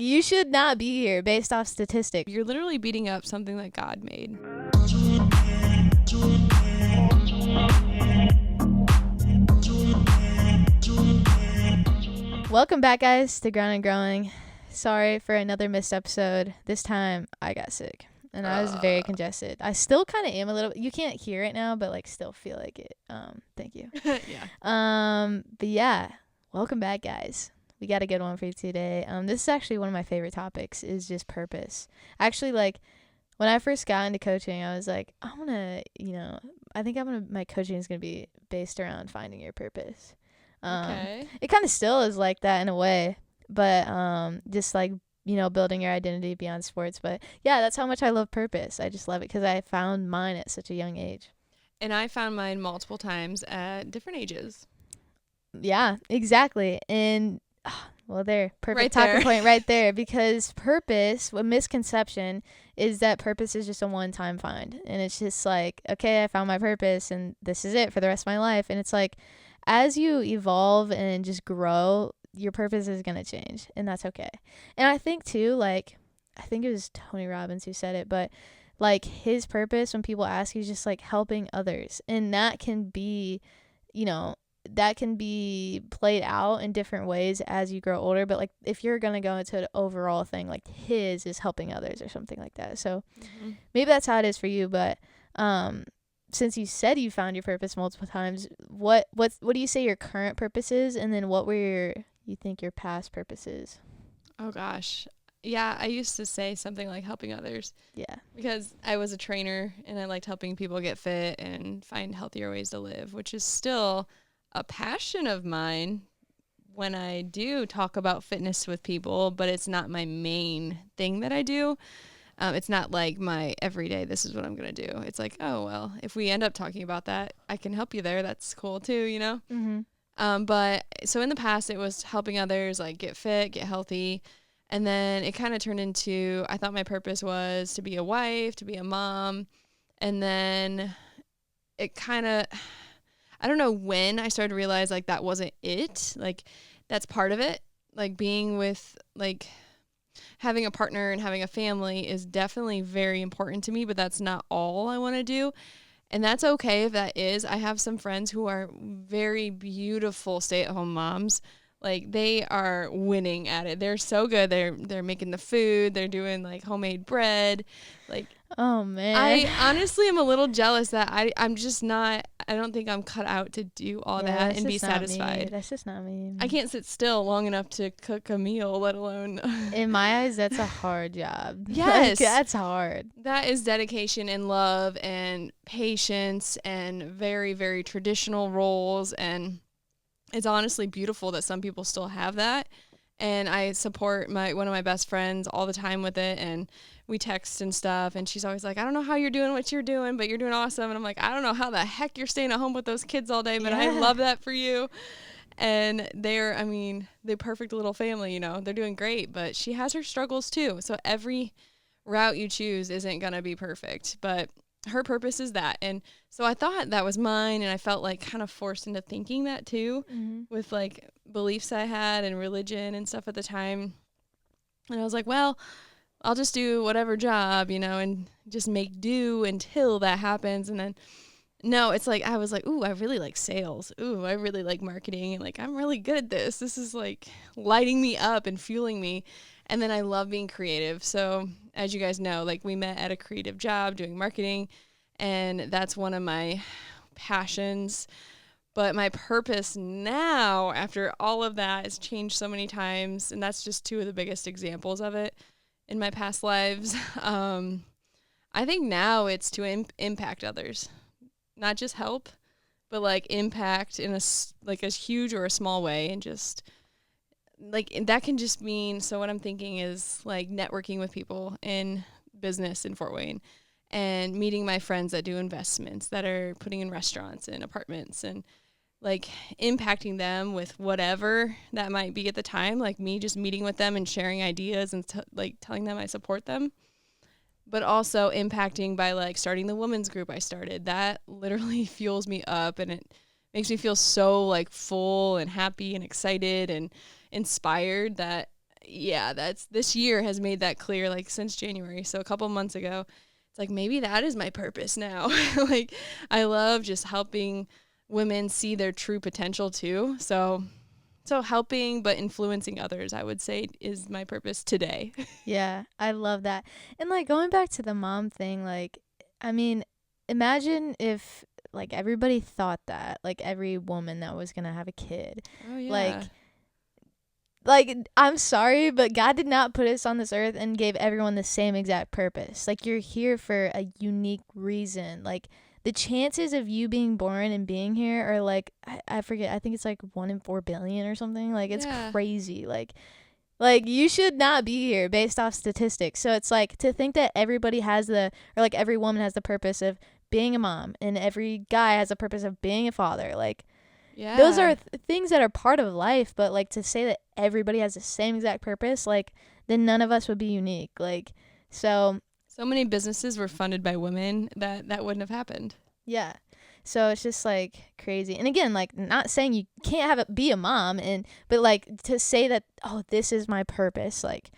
You should not be here based off statistics. You're literally beating up something that God made. Welcome back, guys, to Ground and Growing. Sorry for another missed episode. This time, I got sick, and I was very congested. I still kind of am a little. You can't hear it now, but like, still feel like it. Thank you. Yeah. But yeah, welcome back, guys. We got a good one for you today. This is actually one of my favorite topics. Is just purpose. Actually, like, when I first got into coaching, I was like, I think my coaching is gonna be based around finding your purpose. Okay. It kind of still is like that in a way, but just like, building your identity beyond sports. But yeah, that's how much I love purpose. I just love it because I found mine at such a young age. And I found mine multiple times at different ages. Yeah, exactly. And well, there, perfect Right talking there. point right there. Because purpose, a misconception is that purpose is just a one-time find, and it's just like, okay, I found my purpose, and this is it for the rest of my life. And it's like, as you evolve and just grow, your purpose is going to change, and that's okay. And I think too, like, I think it was Tony Robbins who said it, but like, his purpose, when people ask, he's just like helping others. And that can be, that can be played out in different ways as you grow older. But like, if you're going to go into an overall thing, like his is helping others or something like that. So maybe that's how it is for you. But, since you said you found your purpose multiple times, what do you say your current purpose is, and then what were you think your past purpose is? Oh gosh. Yeah, I used to say something like helping others. Yeah. Because I was a trainer and I liked helping people get fit and find healthier ways to live, which is still a passion of mine when I do talk about fitness with people, but it's not my main thing that I do. It's not like my everyday, this is what I'm going to do. It's like, oh, well, if we end up talking about that, I can help you there. That's cool too, Mm-hmm. But so in the past, it was helping others like get fit, get healthy. And then it kind of turned into, I thought my purpose was to be a wife, to be a mom. And then it kind of, I don't know when I started to realize like that wasn't it. Like that's part of it. Like being with like having a partner and having a family is definitely very important to me, but that's not all I want to do. And that's okay if that is. I have some friends who are very beautiful stay-at-home moms. Like they are winning at it. They're so good. They're making the food. They're doing like homemade bread. Like, oh man, I honestly am a little jealous that I'm just not. I don't think I'm cut out to do all that and be satisfied. That's just not me. I can't sit still long enough to cook a meal, let alone. In my eyes, that's a hard job. Yes, like, that's hard. That is dedication and love and patience and very, very traditional roles. And it's honestly beautiful that some people still have that. And I support one of my best friends all the time with it. And we text and stuff. And she's always like, I don't know how you're doing what you're doing, but you're doing awesome. And I'm like, I don't know how the heck you're staying at home with those kids all day, but I love that for you. And they're perfect little family, they're doing great, but she has her struggles too. So every route you choose isn't going to be perfect, but her purpose is that. And so I thought that was mine, and I felt like kind of forced into thinking that too, with like beliefs I had and religion and stuff at the time. And I was like, well, I'll just do whatever job, and just make do until that happens. And then no, it's like, I was like, ooh, I really like sales. Ooh, I really like marketing. And like, I'm really good at this. This is like lighting me up and fueling me. And then I love being creative. So as you guys know, like we met at a creative job doing marketing, and that's one of my passions. But my purpose now, after all of that, has changed so many times. And that's just two of the biggest examples of it in my past lives. I think now it's to impact others. Not just help, but like impact in a huge or a small way, and just like that can just mean. So what I'm thinking is like networking with people in business in Fort Wayne, and meeting my friends that do investments, that are putting in restaurants and apartments, and like impacting them with whatever that might be at the time. Like me just meeting with them and sharing ideas and like telling them I support them. But also impacting by like starting the women's group I started. That literally fuels me up, and it makes me feel so like full and happy and excited and inspired that yeah, this year has made that clear, like since January. So a couple months ago, it's like maybe that is my purpose now. Like I love just helping women see their true potential too. So helping but influencing others, I would say, is my purpose today. Yeah, I love that. And like going back to the mom thing, like, I mean, imagine if like everybody thought that, like every woman that was gonna have a kid. Oh yeah. Like like I'm sorry, but God did not put us on this earth and gave everyone the same exact purpose. Like you're here for a unique reason. Like the chances of you being born and being here are like I forget, I think it's like 1 in 4 billion or something. Like it's Yeah. crazy. Like you should not be here based off statistics. So it's like to think that everybody has or like every woman has the purpose of being a mom and every guy has the purpose of being a father. Like Yeah. those are things that are part of life, but like to say that everybody has the same exact purpose, like then none of us would be unique. Like so many businesses were funded by women that wouldn't have happened. yeah. So it's just like crazy. And again, like not saying you can't be a mom but like to say that, oh, this is my purpose, like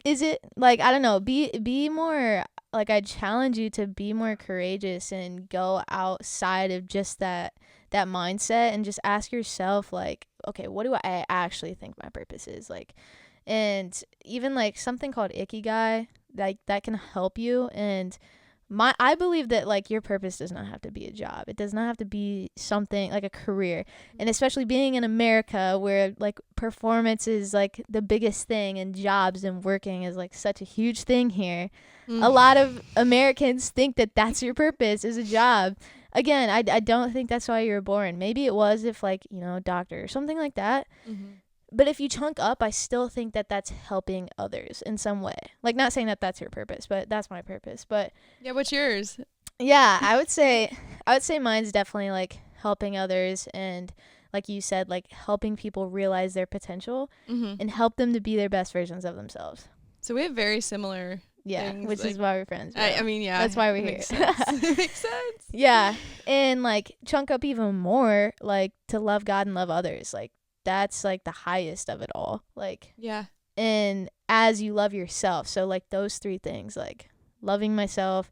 is it like I don't know, be more like I challenge you to be more courageous and go outside of just that mindset and just ask yourself like, okay, what do I actually think my purpose is? Like and even like something called ikigai, like that can help you. And I believe that like your purpose does not have to be a job. It does not have to be something like a career. And especially being in America where like performance is like the biggest thing and jobs and working is like such a huge thing here. A lot of Americans think that that's your purpose is a job. Again, I don't think that's why you were born. Maybe it was if like, you know, doctor or something like that. But if you chunk up, I still think that that's helping others in some way. Like, not saying that that's your purpose, but that's my purpose. But Yeah, what's yours? yeah, I would say mine's definitely like helping others and like you said, like helping people realize their potential and help them to be their best versions of themselves. So we have very similar things, which like, is why we're friends. I mean, yeah. That's why we're here. Makes sense. Makes sense. Yeah. And like chunk up even more, like to love God and love others. Like that's like the highest of it all. Like Yeah. and as you love yourself. So like those 3 things, like loving myself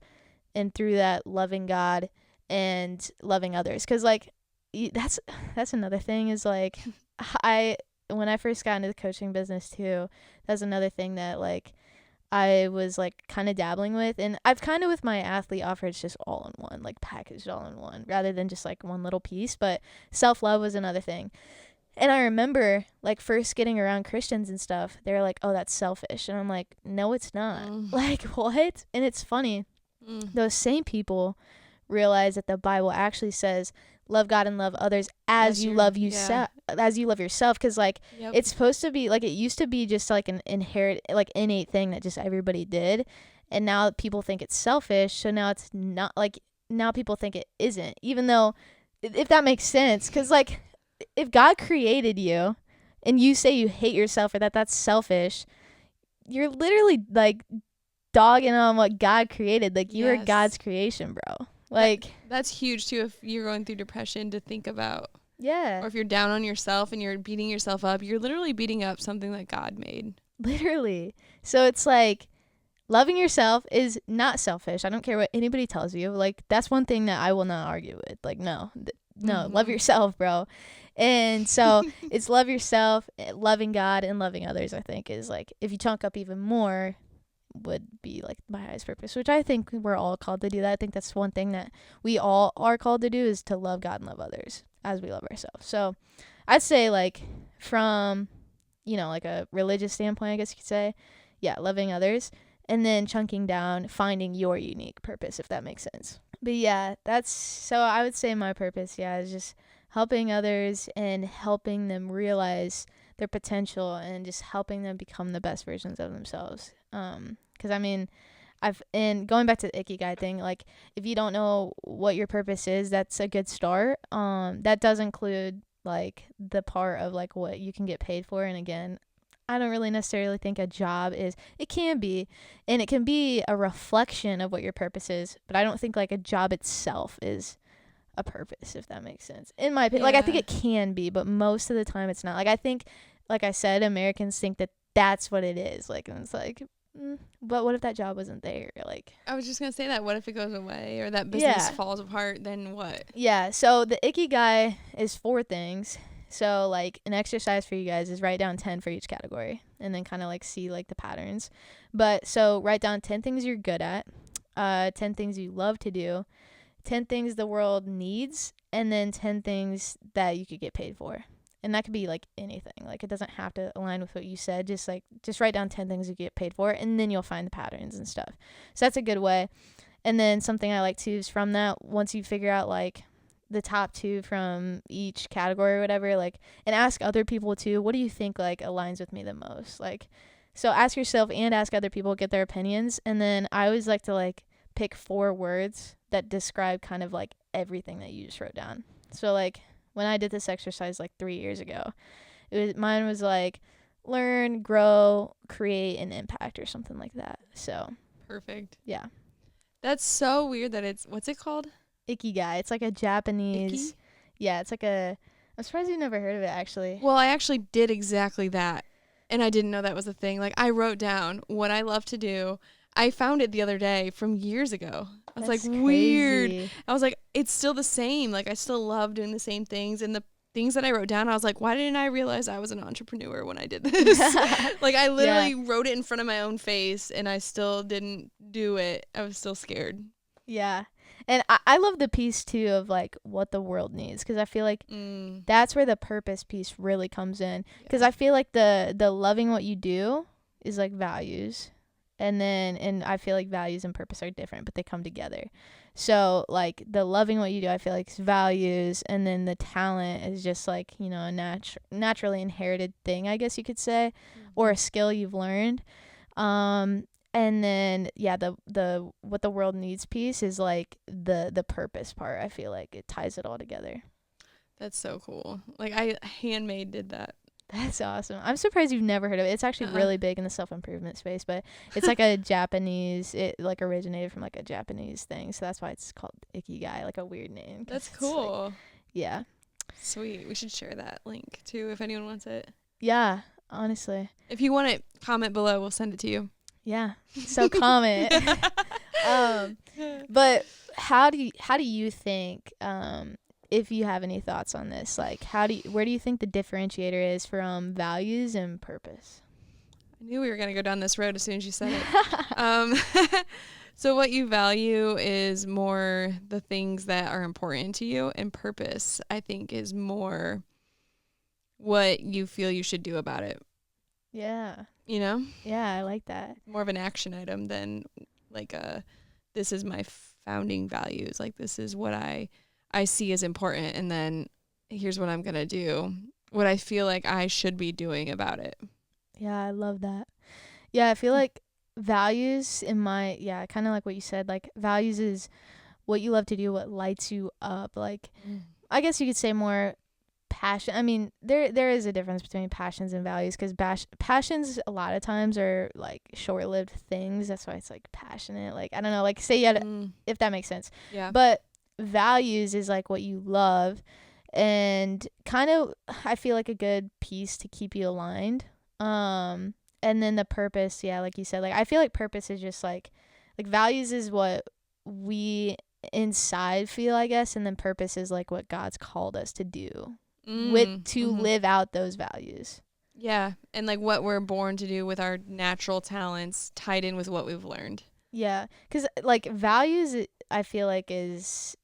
and through that loving God and loving others. Cause like that's another thing is like when I first got into the coaching business too, that's another thing that like I was like kind of dabbling with. And I've kind of with my athlete offer, it's just all in one, like packaged all in one rather than just like one little piece. But self-love was another thing. And I remember like first getting around Christians and stuff, they're like, oh, that's selfish. And I'm like, no, it's not. Like, what? And it's funny. Those same people realize that the Bible actually says, love God and love others as you love yourself. Cause like it's supposed to be like, it used to be just like an innate thing that just everybody did. And now people think it's selfish. So now it's not like, now people think it isn't, even though if that makes sense. Cause like, if God created you and you say you hate yourself or that's selfish, you're literally like dogging on what God created. Like you are God's creation, bro. Like that's huge too if you're going through depression to think about. Yeah. Or if you're down on yourself and you're beating yourself up, you're literally beating up something that God made. Literally. So it's like loving yourself is not selfish. I don't care what anybody tells you. Like that's one thing that I will not argue with. Like no, love yourself, bro. And so it's love yourself, loving God and loving others, I think is like, if you chunk up even more, would be like my highest purpose, which I think we're all called to do that. I think that's one thing that we all are called to do is to love God and love others as we love ourselves. So I'd say like from, you know, like a religious standpoint, I guess you could say, yeah, loving others and then chunking down, finding your unique purpose, if that makes sense. But yeah, so I would say my purpose, is just helping others and helping them realize their potential and just helping them become the best versions of themselves. Because I mean, and going back to the Ikigai thing, like if you don't know what your purpose is, that's a good start. That does include like the part of like what you can get paid for. And again, I don't really necessarily think a job it can be, and it can be a reflection of what your purpose is, but I don't think like a job itself is a purpose, if that makes sense. In my opinion, like I think it can be, but most of the time it's not. Like I think, like I said, Americans think that that's what it is. Like, and it's like, but what if that job wasn't there? Like, I was just going to say that. What if it goes away or that business yeah. falls apart? Then what? Yeah. So the ikigai is 4 things. So like an exercise for you guys is write down 10 for each category and then kind of like see like the patterns. But so write down 10 things you're good at, 10 things you love to do, 10 things the world needs, and then 10 things that you could get paid for. And that could be like anything. Like it doesn't have to align with what you said. Just write down 10 things you get paid for, and then you'll find the patterns and stuff. So that's a good way. And then something I like too is from that, once you figure out like the top 2 from each category or whatever, like, and ask other people too, what do you think like aligns with me the most? Like, so ask yourself and ask other people, get their opinions. And then I always like to like pick 4 words that describe kind of like everything that you just wrote down. So like when I did this exercise like 3 years ago, mine was like learn, grow, create, and impact or something like that. So perfect. Yeah. That's so weird that what's it called? Ikigai. It's like a Japanese. Icky? Yeah, it's like I'm surprised you've never heard of it actually. Well, I actually did exactly that. And I didn't know that was a thing. Like I wrote down what I love to do. I found it the other day from years ago. I was That's like, weird. crazy. I was like, it's still the same. Like I still love doing the same things. And the things that I wrote down, I was like, why didn't I realize I was an entrepreneur when I did this? Like I literally wrote it in front of my own face and I still didn't do it. I was still scared. Yeah. And I love the piece too of like what the world needs, because I feel like that's where the purpose piece really comes in, because I feel like the loving what you do is like values, and I feel like values and purpose are different, but they come together. So like the loving what you do, I feel like is values, and then the talent is just like, you know, a naturally inherited thing, I guess you could say, or a skill you've learned. And then the what the world needs piece is like the purpose part. I feel like it ties it all together. That's so cool. Like I handmade did that. That's awesome. I'm surprised you've never heard of it. It's actually really big in the self-improvement space, but it's like a Japanese, it like originated from like a Japanese thing. So that's why it's called Ikigai, like a weird name. That's cool. Like, yeah. Sweet. We should share that link too if anyone wants it. Yeah, honestly. If you want it, comment below. We'll send it to you. Yeah. So comment. But how do you think, if you have any thoughts on this, like where do you think the differentiator is from values and purpose? I knew we were going to go down this road as soon as you said it. So what you value is more the things that are important to you, and purpose, I think, is more what you feel you should do about it. Yeah. You know? Yeah, I like that. More of an action item than like this is my founding values. Like this is what I see as important, and then here's what I'm going to do. What I feel like I should be doing about it. Yeah, I love that. Yeah, I feel like values kind of like what you said, like values is what you love to do, what lights you up. Like I guess you could say more passion. I mean, there is a difference between passions and values, because passions a lot of times are like short-lived things. That's why it's like passionate. Like I don't know, like say you had if that makes sense. Yeah. But values is like what you love, and kind of I feel like a good piece to keep you aligned. And then the purpose, yeah, like you said, like I feel like purpose is just like values is what we inside feel, I guess, and then purpose is like what God's called us to do live out those values. Yeah, and like what we're born to do with our natural talents tied in with what we've learned. Yeah, because like values, I feel like is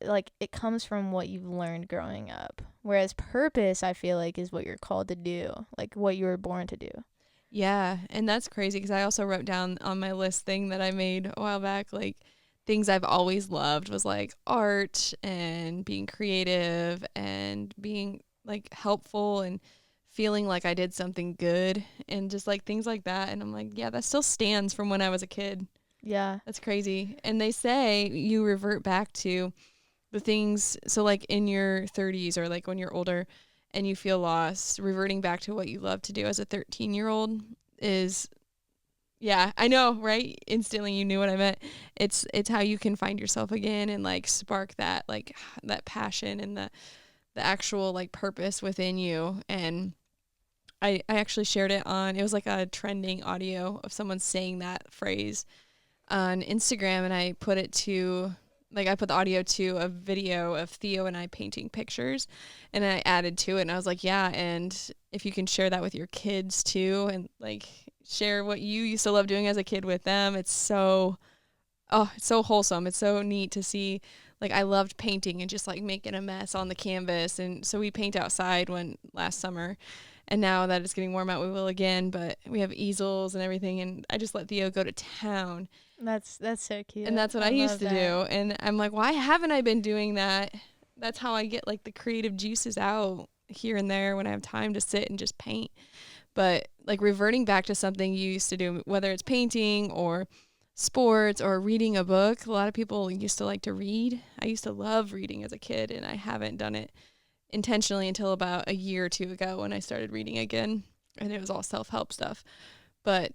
like it comes from what you've learned growing up, whereas purpose, I feel like, is what you're called to do, like what you were born to do. Yeah, and that's crazy because I also wrote down on my list thing that I made a while back, like things I've always loved was like art and being creative and being like helpful and feeling like I did something good and just like things like that. And I'm like, yeah, that still stands from when I was a kid. Yeah. That's crazy. And they say you revert back to the things. So like in your 30s or like when you're older and you feel lost, reverting back to what you love to do as a 13-year-old is, yeah, I know, right? Instantly you knew what I meant. It's how you can find yourself again and like spark that, like that passion and the actual like purpose within you. And I actually shared it on, it was like a trending audio of someone saying that phrase on Instagram, and I put it to, like, I put the audio to a video of Theo and I painting pictures, and I added to it, and I was like, yeah, and if you can share that with your kids too, and like share what you used to love doing as a kid with them, it's so, oh, it's so wholesome. It's so neat to see. Like, I loved painting and just like making a mess on the canvas, and so we paint outside last summer. And now that it's getting warm out, we will again, but we have easels and everything, and I just let Theo go to town. That's so cute. And that's what I used to love that. do. And I'm like, why haven't I been doing that? That's how I get like the creative juices out here and there when I have time to sit and just paint. But like reverting back to something you used to do, whether it's painting or sports or reading a book. A lot of people used to like to read. I used to love reading as a kid, and I haven't done it intentionally until about a year or two ago when I started reading again, and it was all self-help stuff. But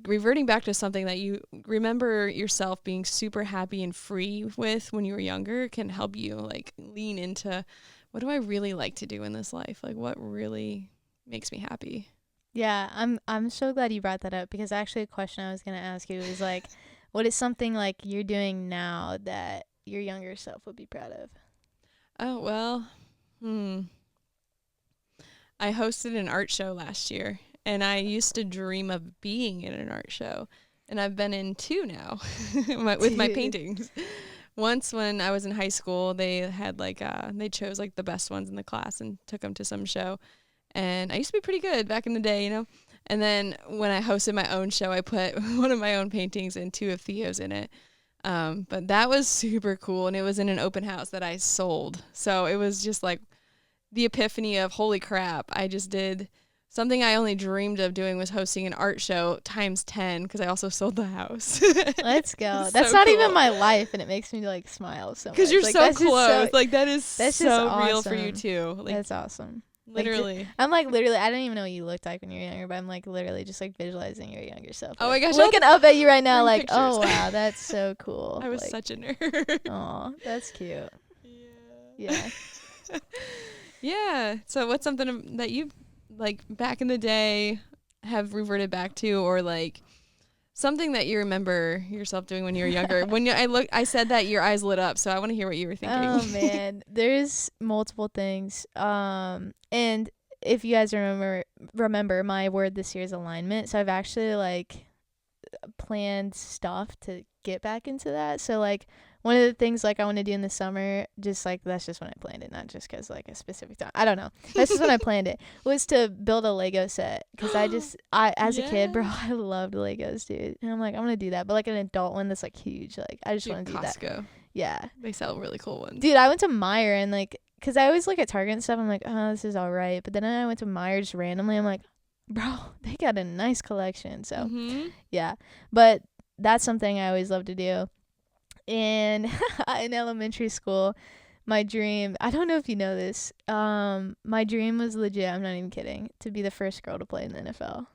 reverting back to something that you remember yourself being super happy and free with when you were younger can help you like lean into, what do I really like to do in this life? Like, what really makes me happy? Yeah, I'm so glad you brought that up, because actually a question I was gonna ask you is like, what is something like you're doing now that your younger self would be proud of? Oh, well, I hosted an art show last year, and I used to dream of being in an art show, and I've been in 2 now with my paintings. Once when I was in high school, they had like they chose like the best ones in the class and took them to some show, and I used to be pretty good back in the day, you know. And then when I hosted my own show, I put one of my own paintings and 2 of Theo's in it. But that was super cool, and it was in an open house that I sold. So it was just like the epiphany of, holy crap, I just did something I only dreamed of doing, was hosting an art show times 10, because I also sold the house. Let's go. So That's not cool. even my life, and it makes me like smile so much. Because you're like, so close. Like, that is that's so just real for you awesome. too. Like, That's awesome. literally. I'm like literally, I don't even know what you looked like when you were younger, but I'm like literally just like visualizing your younger self. Oh like, my gosh, looking up at you right now, bring like, pictures. oh wow, that's so cool. I was like, such a nerd. Aw, that's cute. Yeah. Yeah. Yeah. So what's something that you, like, back in the day have reverted back to, or like something that you remember yourself doing when you were younger? I said that your eyes lit up, so I want to hear what you were thinking. Oh man, there's multiple things. And if you guys remember my word this year is alignment. So I've actually like planned stuff to get back into that. So like one of the things like I want to do in the summer, just like that's just when I planned it, not just because like a specific time. I don't know. That's just when I planned it, was to build a Lego set, because I as a kid, bro, I loved Legos, dude. And I'm like, I'm gonna do that, but like an adult one that's like huge. Like I just want to do that. Costco. Yeah. They sell really cool ones. Dude, I went to Meijer, and like, cause I always look at Target and stuff. I'm like, oh, this is all right. But then I went to Meijer just randomly. I'm like, bro, they got a nice collection. So yeah, but that's something I always love to do. And in elementary school, my dream, I don't know if you know this, my dream was legit, I'm not even kidding, to be the first girl to play in the NFL.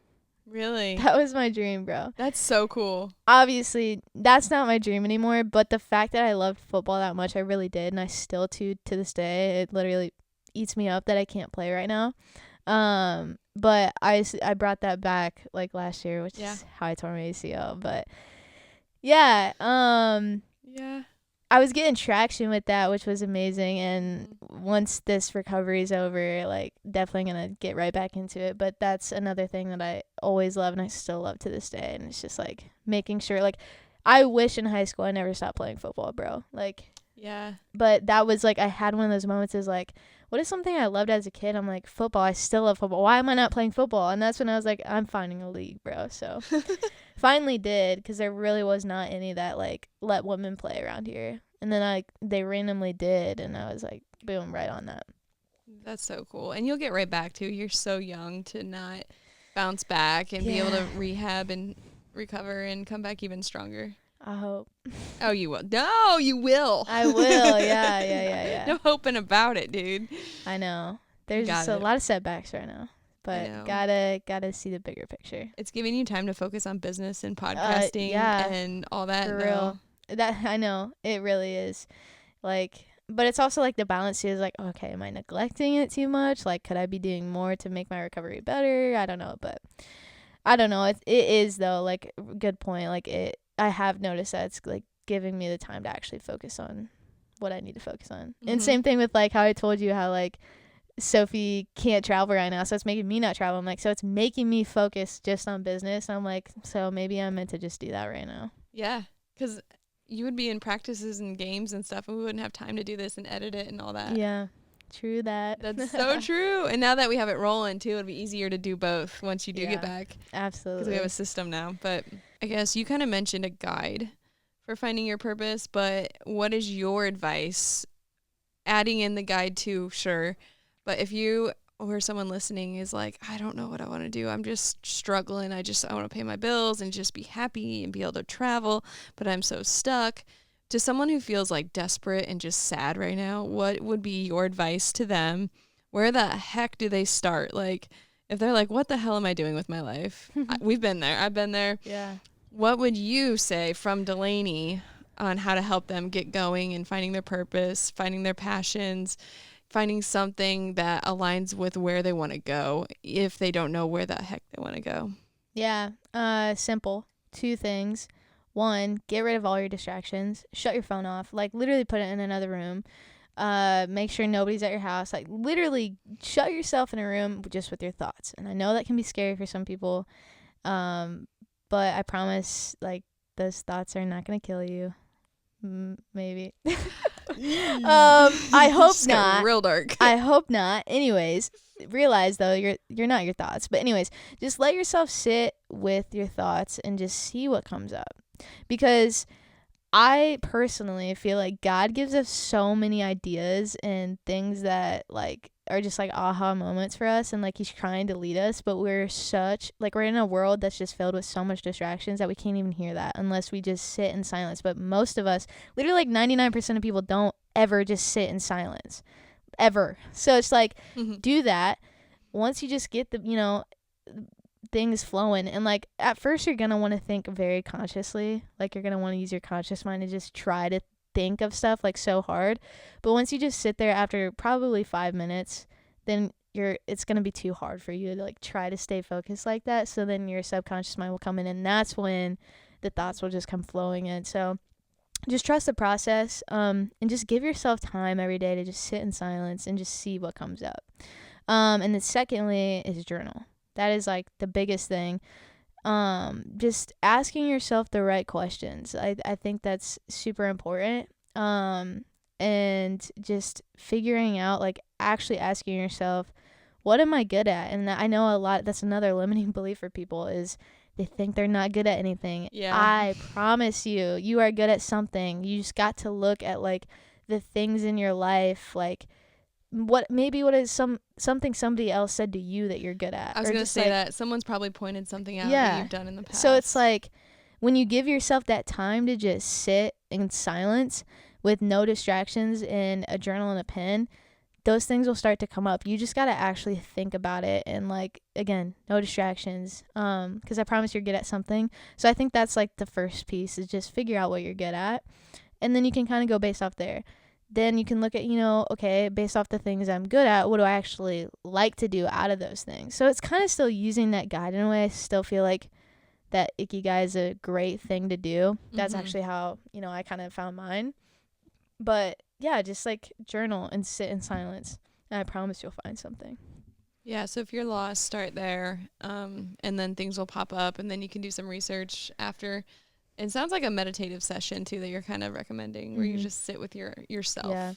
Really? That was my dream, bro. That's so cool. Obviously, that's not my dream anymore, but the fact that I loved football that much, I really did, and I still to this day, it literally eats me up that I can't play right now. But I brought that back like last year, which is how I tore my ACL. But yeah, I was getting traction with that, which was amazing. And once this recovery is over, like definitely gonna get right back into it. But that's another thing that I always love, and I still love to this day. And it's just like making sure, like, I wish in high school I never stopped playing football, bro. Like, yeah. But that was like, I had one of those moments is like, what is something I loved as a kid? I'm like, football. I still love football. Why am I not playing football? And that's when I was like, I'm finding a league, bro. So finally did, because there really was not any that like let women play around here. And then they randomly did, and I was like, boom, right on that. That's so cool. And you'll get right back to, you're so young to not bounce back and be able to rehab and recover and come back even stronger. I hope. Oh, you will. No, you will. I will. Yeah. No hoping about it, dude. I know. There's just a lot of setbacks right now, but gotta see the bigger picture. It's giving you time to focus on business and podcasting and all that. For real. That I know it really is. Like, but it's also like the balance is like, okay, am I neglecting it too much? Like, could I be doing more to make my recovery better? I don't know, but I don't know. It is though, like, good point. Like, I have noticed that it's like giving me the time to actually focus on what I need to focus on. And same thing with like how I told you how like Sophie can't travel right now, so it's making me not travel. I'm like, so it's making me focus just on business. I'm like, so maybe I'm meant to just do that right now. Yeah, because you would be in practices and games and stuff, and we wouldn't have time to do this and edit it and all that. Yeah, true that. That's so true. And now that we have it rolling too, it'd be easier to do both once you do get back. Absolutely. Because we have a system now. But I guess you kind of mentioned a guide for finding your purpose, but what is your advice? Adding in the guide too, sure. But if you or someone listening is like, I don't know what I want to do. I'm just struggling. I want to pay my bills and just be happy and be able to travel, but I'm so stuck. To someone who feels like desperate and just sad right now, what would be your advice to them? Where the heck do they start? Like, if they're like, what the hell am I doing with my life? We've been there. I've been there. Yeah. What would you say from Delaney on how to help them get going and finding their purpose, finding their passions, finding something that aligns with where they want to go if they don't know where the heck they want to go? Yeah. Simple. 2 things. 1, get rid of all your distractions. Shut your phone off. Like, literally put it in another room. Make sure nobody's at your house. Like, literally shut yourself in a room just with your thoughts. And I know that can be scary for some people. But I promise, like, those thoughts are not going to kill you. Maybe. I hope not. Real dark. I hope not. Anyways, realize though you're not your thoughts. But anyways, just let yourself sit with your thoughts and just see what comes up. Because I personally feel like God gives us so many ideas and things that like are just like aha moments for us, and like he's trying to lead us, but we're in a world that's just filled with so much distractions that we can't even hear that unless we just sit in silence. But most of us, literally like 99% of people, don't ever just sit in silence ever. So it's like do that. Once you just get the things flowing, and like at first you're gonna want to think very consciously, like you're gonna want to use your conscious mind and just try to think of stuff like so hard. But once you just sit there after probably 5 minutes, then it's gonna be too hard for you to like try to stay focused like that. So then your subconscious mind will come in, and that's when the thoughts will just come flowing in. So just trust the process, and just give yourself time every day to just sit in silence and just see what comes up. And then secondly is journal. That is like the biggest thing. Just asking yourself the right questions. I think that's super important. And just figuring out, like actually asking yourself, what am I good at? And I know that's another limiting belief for people is they think they're not good at anything. Yeah. I promise you are good at something. You just got to look at like the things in your life, like what is something somebody else said to you that you're good at. I was going to say that someone's probably pointed something out that you've done in the past. So it's like when you give yourself that time to just sit in silence with no distractions and a journal and a pen, those things will start to come up. You just got to actually think about it, and like, again, no distractions, because I promise you're good at something. So I think that's like the first piece, is just figure out what you're good at, and then you can kind of go based off there. Then you can look at, okay, based off the things I'm good at, what do I actually like to do out of those things? So it's kind of still using that guide in a way. I still feel like that Ikigai is a great thing to do. That's actually how, I kind of found mine. But yeah, just like journal and sit in silence, and I promise you'll find something. Yeah, so if you're lost, start there, and then things will pop up, and then you can do some research after. It sounds like a meditative session too that you're kind of recommending, where you just sit with yourself.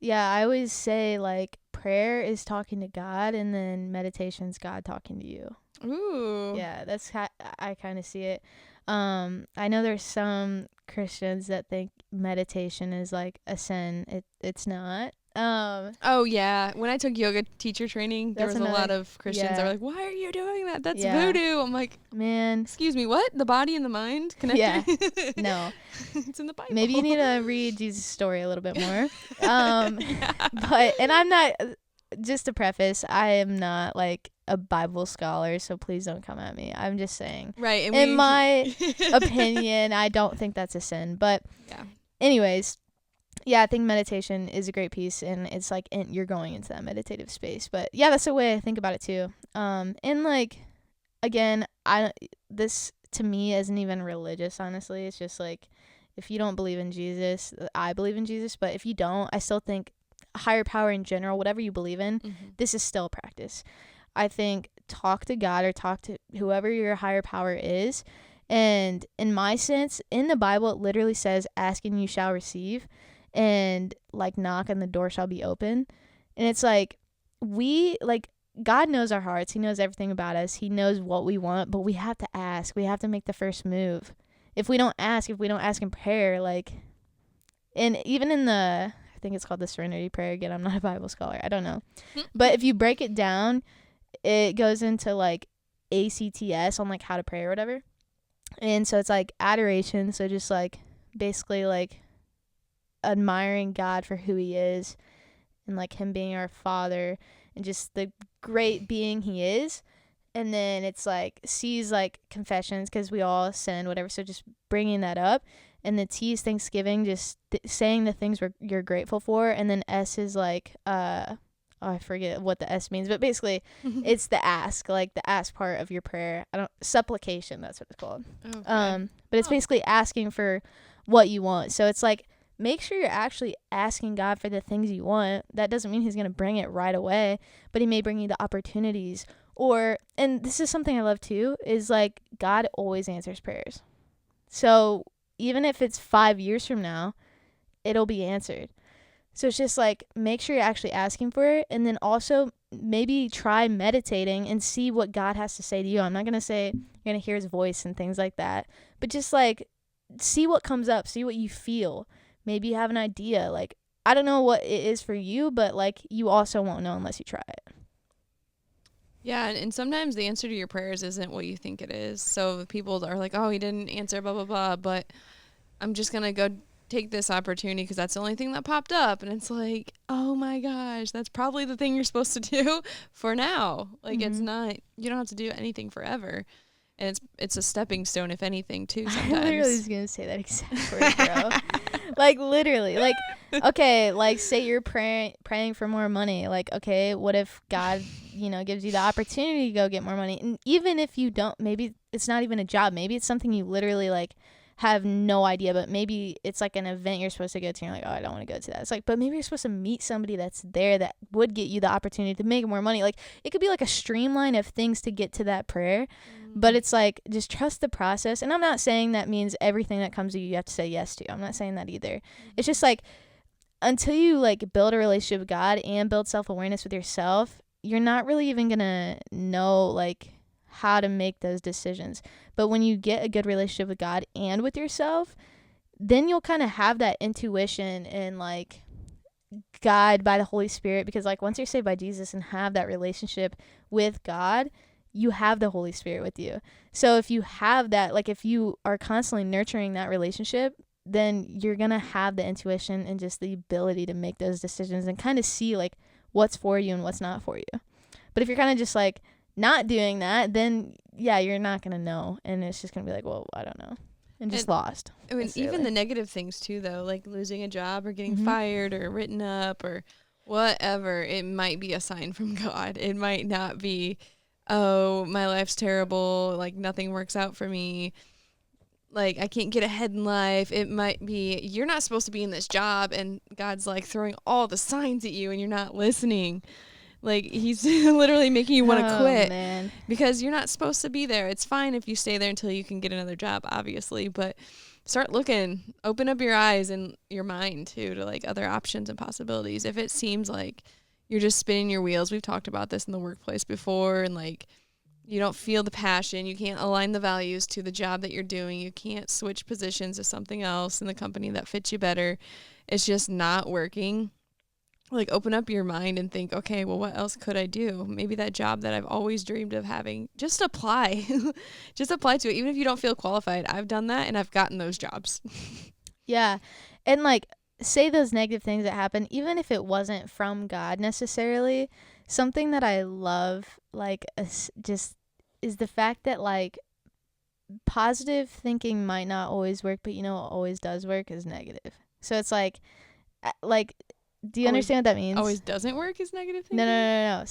Yeah, I always say like prayer is talking to God, and then meditation's God talking to you. Ooh. Yeah, that's how I kind of see it. I know there's some Christians that think meditation is like a sin. It's not. Oh yeah, when I took yoga teacher training, there was a lot of Christians that were like, "Why are you doing that? That's voodoo." I'm like, man, excuse me, what? The body and the mind connected? Yeah, no, it's in the Bible. Maybe you need to read Jesus' story a little bit more. But I'm not. Just to preface, I am not like a Bible scholar, so please don't come at me. I'm just saying, right? And in my opinion, I don't think that's a sin. But anyways. yeah, I think meditation is a great piece, and it's like you're going into that meditative space. But yeah, that's the way I think about it too. And like, again, this to me isn't even religious, honestly. It's just like, if you don't believe in Jesus, I believe in Jesus, but if you don't, I still think higher power in general, whatever you believe in, this is still practice. I think talk to God or talk to whoever your higher power is. And in my sense, in the Bible, it literally says, ask and you shall receive, and like knock and the door shall be open. And it's like, God knows our hearts. He knows everything about us. He knows what we want, but we have to ask. We have to make the first move. If we don't ask in prayer, like, and even in I think it's called the Serenity Prayer. Again, I'm not a Bible scholar. I don't know. But if you break it down, it goes into like ACTS on like how to pray or whatever. And so it's like adoration. So just like basically like admiring God for who he is, and like him being our father and just the great being he is. And then it's like C is like confessions, because we all sin, whatever. So just bringing that up. And the T is thanksgiving, just saying the things you're grateful for. And then S is like, I forget what the S means, but basically it's the ask, like the ask part of your prayer. Supplication, that's what it's called. Okay. But it's basically asking for what you want. So it's like, make sure you're actually asking God for the things you want. That doesn't mean he's going to bring it right away, but he may bring you the opportunities. And this is something I love too, is like God always answers prayers. So even if it's 5 years from now, it'll be answered. So it's just like, make sure you're actually asking for it. And then also maybe try meditating and see what God has to say to you. I'm not going to say you're going to hear his voice and things like that, but just like see what comes up, see what you feel. Maybe you have an idea. Like, I don't know what it is for you, but like you also won't know unless you try it. Yeah, and sometimes the answer to your prayers isn't what you think it is. So people are like, oh, he didn't answer, blah, blah, blah. But I'm just going to go take this opportunity because that's the only thing that popped up. And it's like, oh my gosh, that's probably the thing you're supposed to do for now. Like, it's not, you don't have to do anything forever. And it's a stepping stone, if anything, too, sometimes. I literally was going to say that exact word, bro. Like, literally. Like, okay, like, say you're praying for more money. Like, okay, what if God, gives you the opportunity to go get more money? And even if you don't, maybe it's not even a job. Maybe it's something you literally, like, have no idea, but maybe it's like an event you're supposed to go to and you're like, oh, I don't want to go to that. It's like, but maybe you're supposed to meet somebody that's there that would get you the opportunity to make more money. Like, it could be like a streamline of things to get to that prayer, but it's like, just trust the process. And I'm not saying that means everything that comes to you have to say yes to. I'm not saying that either. It's just like, until you like build a relationship with God and build self-awareness with yourself, you're not really even gonna know like how to make those decisions. But when you get a good relationship with God and with yourself, then you'll kind of have that intuition and like guide by the Holy Spirit, because like once you're saved by Jesus and have that relationship with God, you have the Holy Spirit with you. So if you have that, like if you are constantly nurturing that relationship, then you're gonna have the intuition and just the ability to make those decisions and kind of see like what's for you and what's not for you. But if you're kind of just like not doing that, then yeah, you're not gonna know, and it's just gonna be like, well, I don't know, and just lost. I mean, even the negative things too, though, like losing a job or getting fired or written up or whatever, it might be a sign from God. It might not be, oh, my life's terrible, like nothing works out for me, like I can't get ahead in life. It might be you're not supposed to be in this job, and God's like throwing all the signs at you and you're not listening. Like he's literally making you want to quit, man, because you're not supposed to be there. It's fine if you stay there until you can get another job, obviously, but start looking, open up your eyes and your mind too to like other options and possibilities. If it seems like you're just spinning your wheels, we've talked about this in the workplace before, and like you don't feel the passion, you can't align the values to the job that you're doing, you can't switch positions to something else in the company that fits you better, it's just not working. Like, open up your mind and think, okay, well, what else could I do? Maybe that job that I've always dreamed of having, just apply. Just apply to it. Even if you don't feel qualified. I've done that, and I've gotten those jobs. Yeah. And, like, say those negative things that happen, even if it wasn't from God necessarily, something that I love, like, just is the fact that, like, positive thinking might not always work, but, what always does work is negative. So it's like, Like, do you Always- understand what that means? Always doesn't work is negative thinking? No.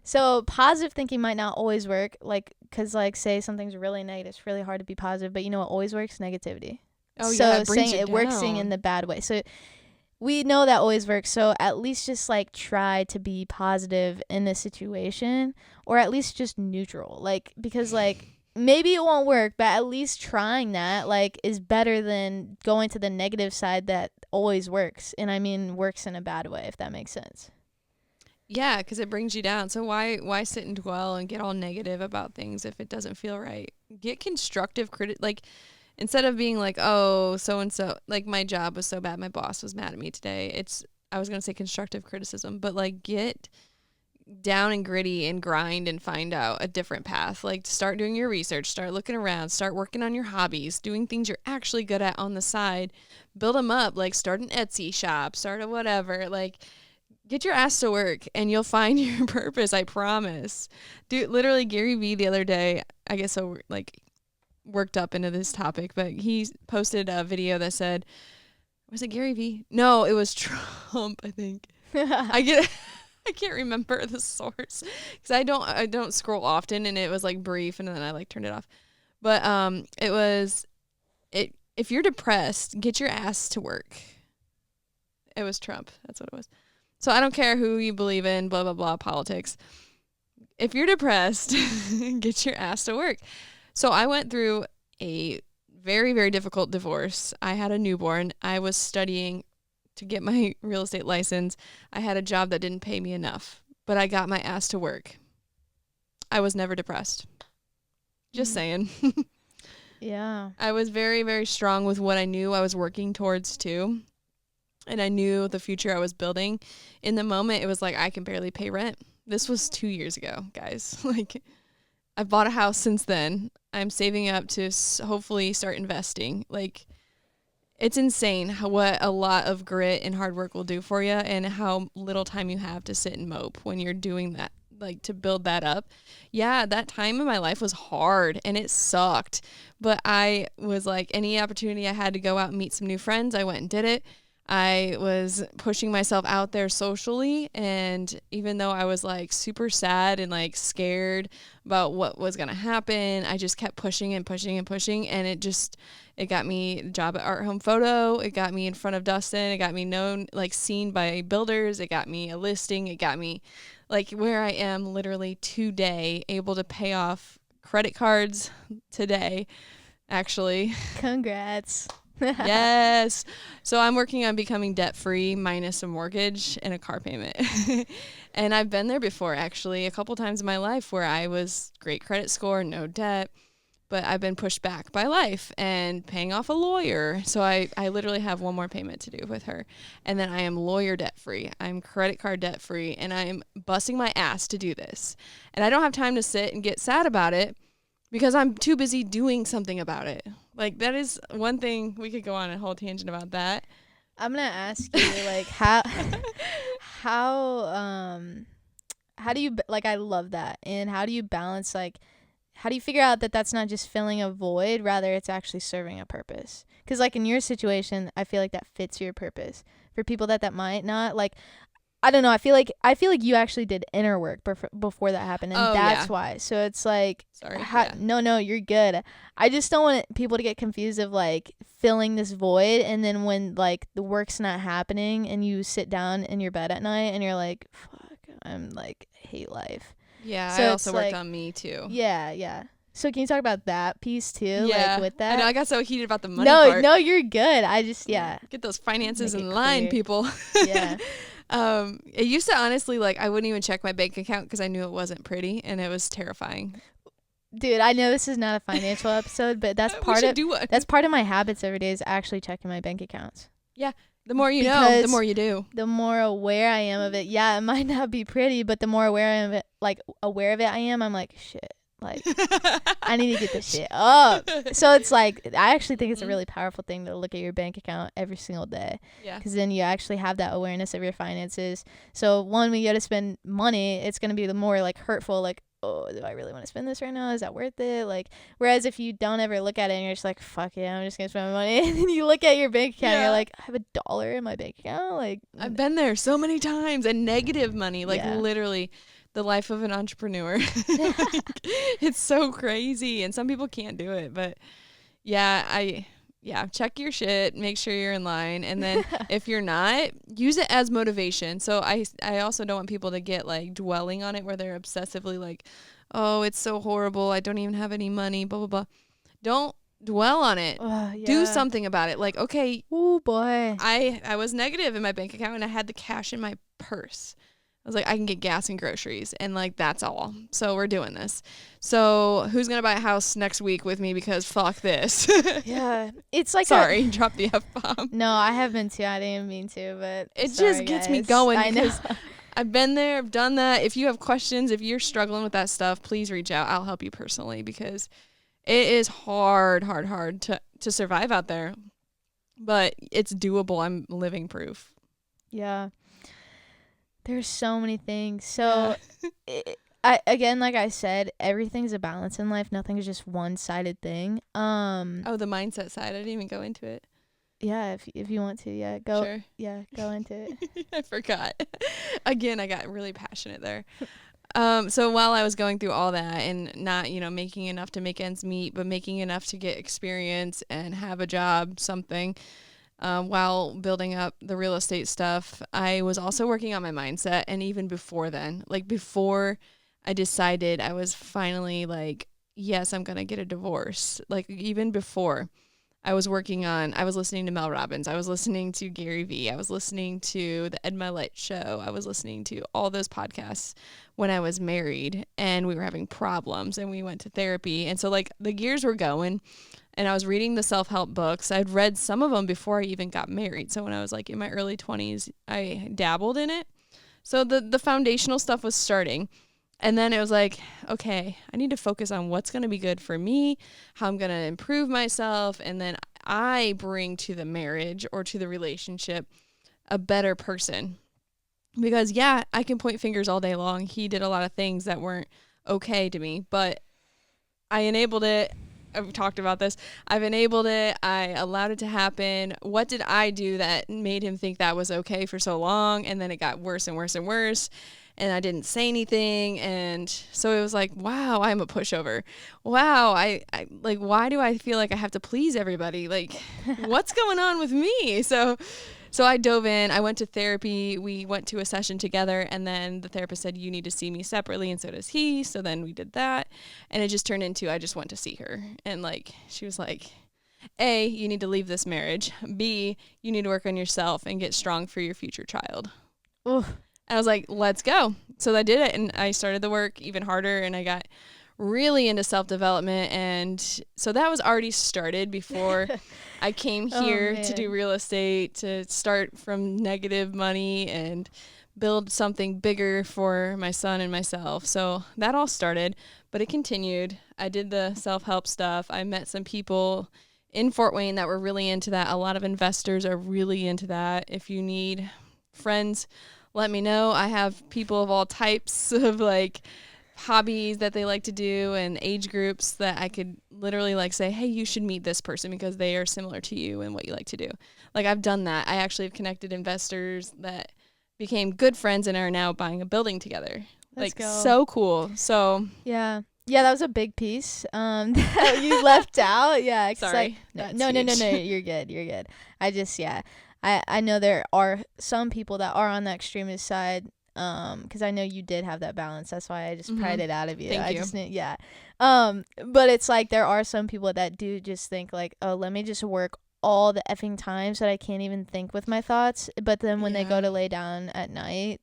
So positive thinking might not always work, like, because, like, say something's really negative, it's really hard to be positive, but you know what always works? Negativity. Oh, So yeah, it brings saying you it works saying in down. the bad way. So we know that always works. So at least just, like, try to be positive in this situation, or at least just neutral. Like, because, like, maybe it won't work, but at least trying that, like, is better than going to the negative side that always works. And I mean works in a bad way, if that makes sense. Yeah, because it brings you down. So why sit and dwell and get all negative about things if it doesn't feel right? Get constructive like, instead of being like, oh, so and so, like, my job was so bad, my boss was mad at me today. I was gonna say constructive criticism, but, like, get down and gritty and grind and find out a different path. Like, start doing your research, start looking around, start working on your hobbies, doing things you're actually good at on the side, build them up. Like, start an Etsy shop, start a whatever. Like, get your ass to work and you'll find your purpose. I promise. Dude, literally Gary Vee the other day, I guess so, like, worked up into this topic, but he posted a video that said, was it Gary Vee? No, it was Trump, I think. I can't remember the source because I don't scroll often, and it was, like, brief, and then I, like, turned it off. But it was it. If you're depressed, get your ass to work. It was Trump. That's what it was. So I don't care who you believe in, blah, blah, blah, politics. If you're depressed, get your ass to work. So I went through a very, very difficult divorce. I had a newborn. I was studying to get my real estate license. I had a job that didn't pay me enough, but I got my ass to work. I was never depressed. Just saying. Yeah. I was very, very strong with what I knew I was working towards too. And I knew the future I was building. In the moment, it was like, I can barely pay rent. This was 2 years ago, guys. Like, I've bought a house since then. I'm saving up to hopefully start investing. Like, it's insane what a lot of grit and hard work will do for you, and how little time you have to sit and mope when you're doing that, like, to build that up. Yeah, that time in my life was hard and it sucked. But I was like, any opportunity I had to go out and meet some new friends, I went and did it. I was pushing myself out there socially, and even though I was, like, super sad and, like, scared about what was going to happen, I just kept pushing and pushing and pushing, and it got me a job at Art Home Photo, it got me in front of Dustin, it got me known, like, seen by builders, it got me a listing, it got me, like, where I am literally today, able to pay off credit cards today, actually. Congrats. Yes. So I'm working on becoming debt-free minus a mortgage and a car payment. And I've been there before, actually, a couple times in my life where I was great credit score, no debt, but I've been pushed back by life and paying off a lawyer. So I literally have one more payment to do with her. And then I am lawyer debt-free. I'm credit card debt-free, and I am busting my ass to do this. And I don't have time to sit and get sad about it because I'm too busy doing something about it. Like, that is one thing. We could go on a whole tangent about that. I'm gonna ask you, like, how do you, like, I love that, and how do you balance, like, how do you figure out that that's not just filling a void, rather it's actually serving a purpose? Because, like, in your situation, I feel like that fits your purpose. For people that might not, like, I don't know. I feel like you actually did inner work before that happened, and that's why. So it's like, sorry. No, you're good. I just don't want people to get confused of, like, filling this void, and then when, like, the work's not happening, and you sit down in your bed at night, and you're like, fuck, I'm, like, hate life. Yeah, So I also worked like, on me too. Yeah. So can you talk about that piece too? Yeah, like, with that? I know I got so heated about the money part. No, you're good. I just, yeah. Get those finances Make in it line, clear. people. Yeah. It used to, honestly, like, I wouldn't even check my bank account because I knew it wasn't pretty, and it was terrifying. Dude, I know this is not a financial episode, but that's part of my habits every day is actually checking my bank accounts. Yeah. The more you know, the more you do. The more aware I am of it. Yeah, it might not be pretty, but the more aware of it I am, I'm like, shit. Like, I need to get this shit up. So it's like, I actually think it's a really powerful thing to look at your bank account every single day. Yeah. Because then you actually have that awareness of your finances. So when we go to spend money, it's going to be the more, like, hurtful, like, oh, do I really want to spend this right now? Is that worth it? Like, whereas if you don't ever look at it and you're just like, fuck it, I'm just gonna spend my money, and then you look at your bank account and you're like, I have $1 in my bank account. Like, I've been there so many times, and negative money, like literally the life of an entrepreneur. Like, it's so crazy, and some people can't do it, but check your shit, make sure you're in line, and then if you're not, use it as motivation. So I also don't want people to get like dwelling on it where they're obsessively like, oh, it's so horrible, I don't even have any money, blah blah blah. Don't dwell on it. Do something about it. Like, okay, oh boy, I was negative in my bank account and I had the cash in my purse. I was like, I can get gas and groceries, and like that's all. So we're doing this. So who's gonna buy a house next week with me? Because fuck this. Yeah, it's like sorry, drop the F-bomb. No, I have been too. I didn't mean to, but it just gets me going. I know. I've been there, I've done that. If you have questions, if you're struggling with that stuff, please reach out. I'll help you personally, because it is hard to survive out there. But it's doable. I'm living proof. Yeah. There's so many things. So, again, like I said, everything's a balance in life. Nothing's just one-sided thing. Oh, the mindset side. I didn't even go into it. Yeah, if you want to, go. Sure. Yeah, go into it. I forgot. Again, I got really passionate there. So while I was going through all that and not, making enough to make ends meet, but making enough to get experience and have a job, something. While building up the real estate stuff, I was also working on my mindset. And even before then, like before I decided I was finally like, yes, I'm going to get a divorce. Like even before I was listening to Mel Robbins. I was listening to Gary Vee. I was listening to the Ed Milet Show. I was listening to all those podcasts when I was married and we were having problems and we went to therapy. And so like the gears were going. And I was reading the self-help books. I'd read some of them before I even got married. So when I was like in my early 20s, I dabbled in it. So the foundational stuff was starting. And then it was like, okay, I need to focus on what's going to be good for me, how I'm going to improve myself. And then I bring to the marriage or to the relationship a better person. Because I can point fingers all day long. He did a lot of things that weren't okay to me, but I enabled it. I've talked about this. I've enabled it. I allowed it to happen. What did I do that made him think that was okay for so long? And then it got worse and worse and worse. And I didn't say anything. And so it was like, wow, I'm a pushover. Wow. I like, why do I feel like I have to please everybody? Like, what's going on with me? So I dove in. I went to therapy. We went to a session together, and then the therapist said, you need to see me separately, and so does he. So then we did that, and it just turned into I just went to see her. And, like, she was like, A, you need to leave this marriage. B, you need to work on yourself and get strong for your future child. Oof. And I was like, let's go. So I did it, and I started the work even harder, and I got really into self-development. And so that was already started before I came here to do real estate, to start from negative money and build something bigger for my son and myself. So that all started, but it continued. I did the self-help stuff. I met some people in Fort Wayne that were really into that. A lot of investors are really into that. If you need friends, let me know. I have people of all types of like hobbies that they like to do and age groups that I could literally like say, hey, you should meet this person because they are similar to you and what you like to do. Like I've done that. I actually have connected investors that became good friends and are now buying a building together. Let's go. So cool. So yeah, that was a big piece that you left out. Yeah, sorry. Like, no, you're good. I just I know there are some people that are on the extremist side. Because I know you did have that balance. That's why I just pried it out of you. Thank you. Just knew, but it's like there are some people that do just think like, oh, let me just work all the effing time so that I can't even think with my thoughts. But then when they go to lay down at night,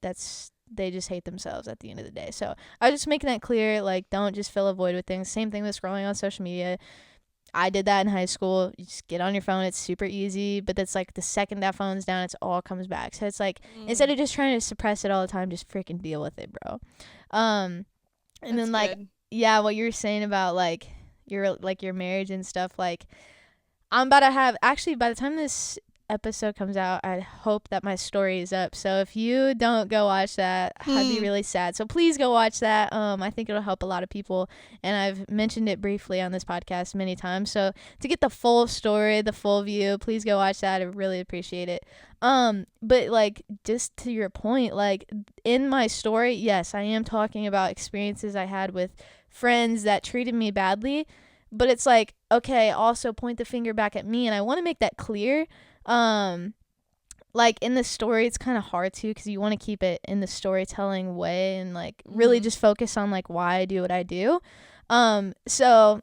they just hate themselves at the end of the day. So I was just making that clear. Like, don't just fill a void with things. Same thing with scrolling on social media. I did that in high school. You just get on your phone. It's super easy. But that's like the second that phone's down, it's all comes back. So it's like instead of just trying to suppress it all the time, just freaking deal with it, bro. And that's then like good. What you were saying about like your marriage and stuff. Like I'm about to have, actually by the time this episode comes out, I hope that my story is up. So if you don't go watch that, I'd be really sad. So please go watch that. I think it'll help a lot of people, and I've mentioned it briefly on this podcast many times. So to get the full story, the full view, please go watch that. I really appreciate it. But like, just to your point, like in my story, yes, I am talking about experiences I had with friends that treated me badly, but it's like, okay, also point the finger back at me, and I want to make that clear. Like in the story, it's kind of hard to, because you want to keep it in the storytelling way and like really just focus on like why I do what I do. So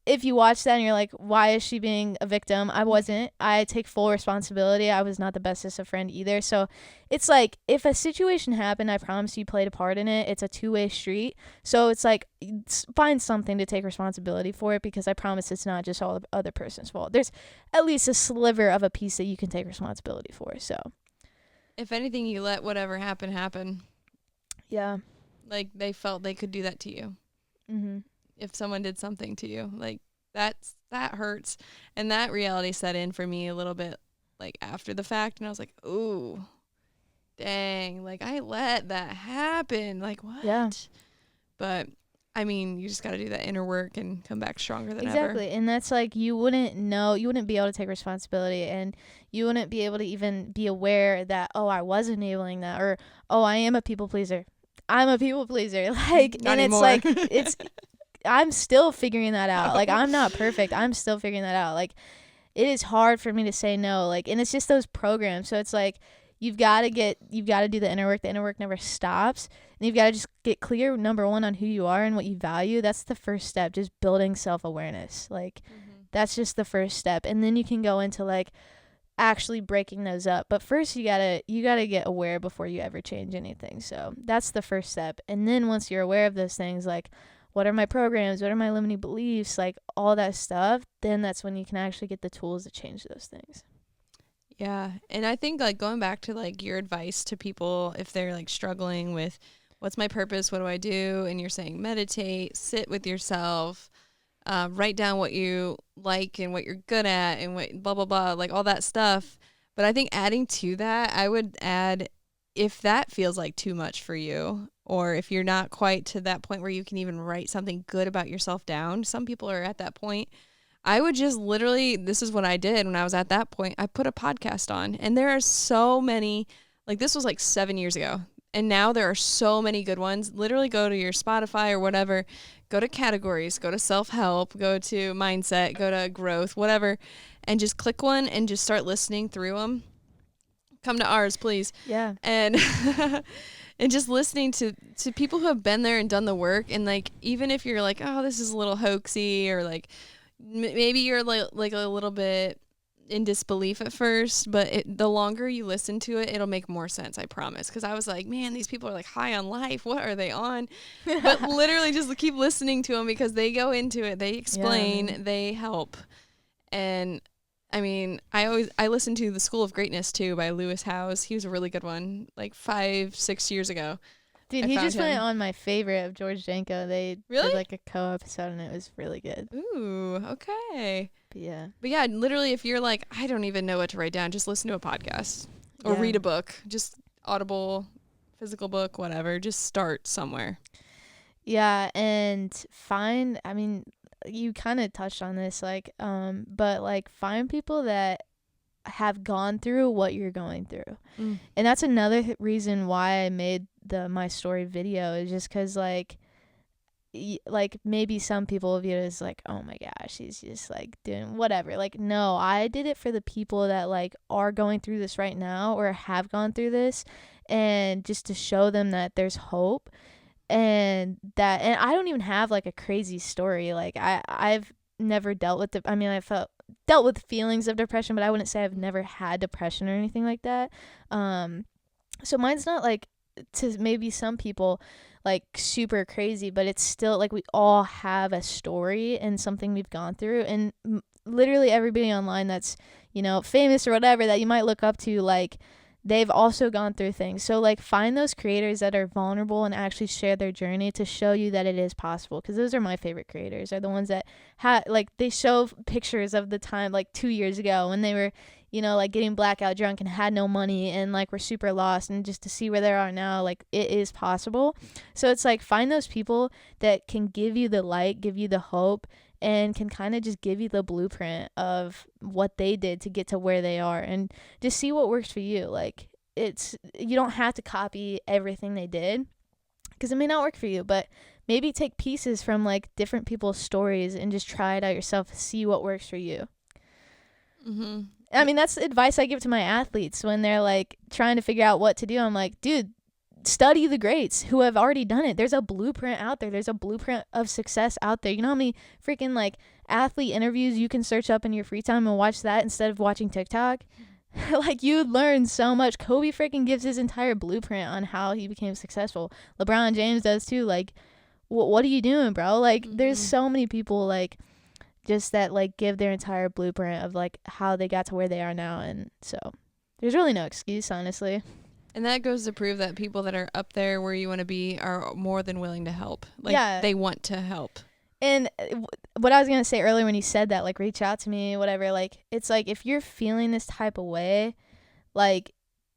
if you watch that and you're like, why is she being a victim? I wasn't. I take full responsibility. I was not the bestest of friend either. So it's like, if a situation happened, I promise you played a part in it. It's a two-way street. So it's like, find something to take responsibility for it, because I promise it's not just all the other person's fault. There's at least a sliver of a piece that you can take responsibility for. So if anything, you let whatever happen. Yeah. Like they felt they could do that to you. Mm-hmm. If someone did something to you, like that hurts. And that reality set in for me a little bit like after the fact, and I was like, ooh, dang, like I let that happen. Like what? Yeah. But I mean, you just got to do that inner work and come back stronger than ever. Exactly. And that's like, you wouldn't be able to take responsibility, and you wouldn't be able to even be aware that, oh, I was enabling that, or, oh, I am a people pleaser. I'm a people pleaser. Like, Not and anymore. it's like, I'm still figuring that out. Like, I'm not perfect. I'm still figuring that out. Like, it is hard for me to say no. Like, and it's just those programs. So it's like, you've got to do the inner work. The inner work never stops. And you've got to just get clear, number one, on who you are and what you value. That's the first step, just building self-awareness. Like, that's just the first step. And then you can go into like actually breaking those up. But first you gotta get aware before you ever change anything. So that's the first step. And then once you're aware of those things, like, what are my programs? What are my limiting beliefs? Like all that stuff. Then that's when you can actually get the tools to change those things. Yeah. And I think like going back to like your advice to people if they're like struggling with what's my purpose? What do I do? And you're saying meditate, sit with yourself, write down what you like and what you're good at and what blah, blah, blah, like all that stuff. But I think adding to that, I would add, if that feels like too much for you, or if you're not quite to that point where you can even write something good about yourself down, some people are at that point. I would just literally, this is what I did when I was at that point. I put a podcast on, and there are so many, like this was like 7 years ago. And now there are so many good ones. Literally go to your Spotify or whatever, go to categories, go to self-help, go to mindset, go to growth, whatever, and just click one and just start listening through them. Come to ours, please. Yeah. And and just listening to people who have been there and done the work. And like, even if you're like, oh, this is a little hoaxy, or like maybe you're like a little bit in disbelief at first, but the longer you listen to it, it'll make more sense, I promise. Because I was like, man, these people are like high on life. What are they on? But literally just keep listening to them, because they go into it, they explain, they help. And I mean, I listened to The School of Greatness too by Lewis Howes. He was a really good one, like 5-6 years ago. Dude, he just went on my favorite of George Janko. They did like a co-episode, and it was really good. Ooh, okay. But yeah, literally, if you're like, I don't even know what to write down, just listen to a podcast or read a book, just Audible, physical book, whatever. Just start somewhere. Yeah, and I mean, you kind of touched on this, like, but like find people that have gone through what you're going through. And that's another reason why I made my story video, is just because like maybe some people view it as like, oh my gosh, she's just like doing whatever. Like, no, I did it for the people that like are going through this right now or have gone through this, and just to show them that there's hope. And I don't even have like a crazy story. Like I've never dealt with I've dealt with feelings of depression, but I wouldn't say I've never had depression or anything like that. So mine's not like, to maybe some people, like super crazy, but it's still like we all have a story and something we've gone through. And literally everybody online that's, famous or whatever that you might look up to, like they've also gone through things. So like find those creators that are vulnerable and actually share their journey to show you that it is possible, because those are my favorite creators, are the ones that like they show pictures of the time like 2 years ago when they were, you know, like getting blackout drunk and had no money and like were super lost, and just to see where they are now, like it is possible. So it's like find those people that can give you the light, give you the hope, and can kind of just give you the blueprint of what they did to get to where they are, and just see what works for you. Like you don't have to copy everything they did, because it may not work for you, but maybe take pieces from like different people's stories and just try it out yourself, see what works for you. Mm-hmm. I mean, that's advice I give to my athletes when they're like trying to figure out what to do. I'm like, dude, study the greats who have already done it. There's a blueprint out there. There's a blueprint of success out there. You know how many freaking like athlete interviews you can search up in your free time and watch that instead of watching TikTok? Like, you'd learn so much. Kobe freaking gives his entire blueprint on how he became successful. LeBron James does too. Like, what are you doing, bro? Like, there's so many people like just that like give their entire blueprint of like how they got to where they are now, and so there's really no excuse, honestly. And that goes to prove that people that are up there where you want to be are more than willing to help. Like, they want to help. And what I was going to say earlier when you said that, like, reach out to me, whatever, like, it's like if you're feeling this type of way, like,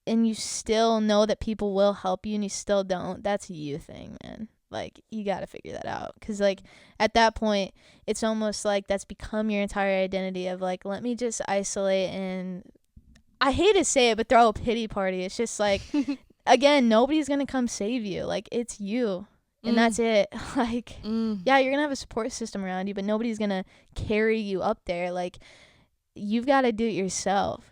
and you still know that people will help you and you still don't, that's a you thing, man. Like, you got to figure that out. Because, like, at that point, it's almost like that's become your entire identity of, like, let me just isolate and, I hate to say it, but throw a pity party. It's just, like, again, nobody's going to come save you. Like, it's you. And that's it. Like, yeah, you're going to have a support system around you, but nobody's going to carry you up there. Like, you've got to do it yourself.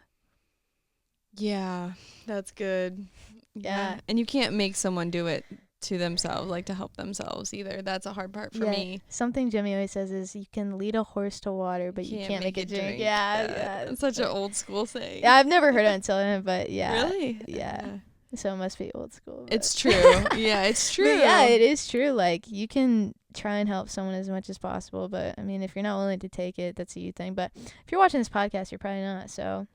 Yeah, that's good. Yeah. And you can't make someone do it to themselves, like to help themselves either. That's a hard part for me. Something Jimmy always says is you can lead a horse to water, but you can't make it drink. Yeah. It's such an old school saying. Yeah, I've never heard it until then, but yeah. Really? Yeah. So it must be old school. It's true. Yeah, it's true. But yeah, it is true. Like, you can try and help someone as much as possible, but I mean, if you're not willing to take it, that's a you thing. But if you're watching this podcast, you're probably not. So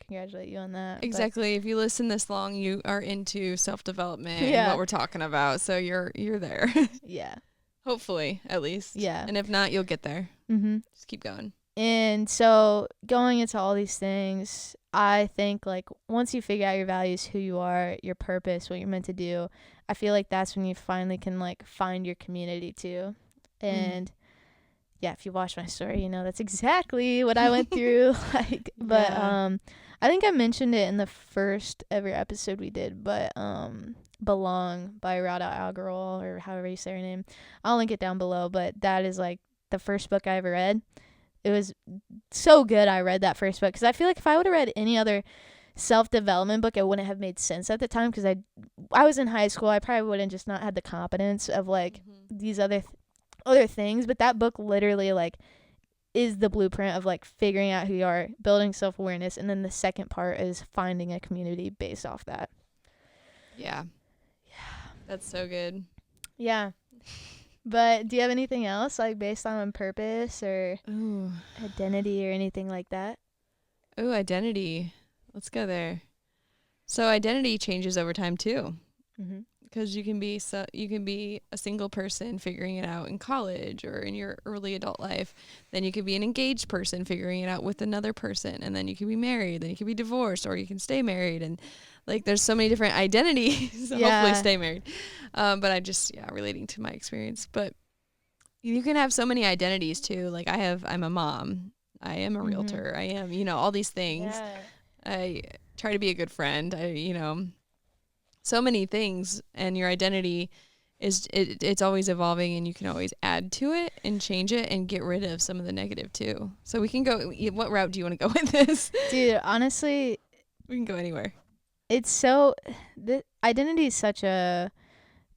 congratulate you on that. Exactly. If you listen this long, you are into self-development and what we're talking about. So you're there. Yeah. Hopefully, at least. Yeah. And if not, you'll get there. Mm-hmm. Just keep going. And so going into all these things, I think, like, once you figure out your values, who you are, your purpose, what you're meant to do, I feel like that's when you finally can, like, find your community too. And yeah, if you watch my story, you know that's exactly what I went through. Like, but I think I mentioned it in the first ever episode we did, but Belong by Rada Algarol, or however you say her name. I'll link it down below, but that is like the first book I ever read. It was so good I read that first book, because I feel like if I would have read any other self-development book, it wouldn't have made sense at the time, because I was in high school. I probably wouldn't just not had the competence of like these other things, but that book literally like is the blueprint of like figuring out who you are, building self-awareness, and then the second part is finding a community based off that. Yeah. That's so good. Yeah. But do you have anything else, like, based on purpose or identity or anything like that? Oh, identity. Let's go there. So identity changes over time too, because you can be a single person figuring it out in college or in your early adult life. Then you could be an engaged person figuring it out with another person, and then you could be married. Then you could be divorced, or you can stay married, and like there's so many different identities. Hopefully, stay married. But I just relating to my experience. But you can have so many identities too. Like I'm a mom. I am a realtor. I am, all these things. Yeah. I try to be a good friend. So many things, and your identity it's always evolving, and you can always add to it and change it and get rid of some of the negative too. So we can go. What route do you want to go with this? Dude, honestly, we can go anywhere. It's so identity is such a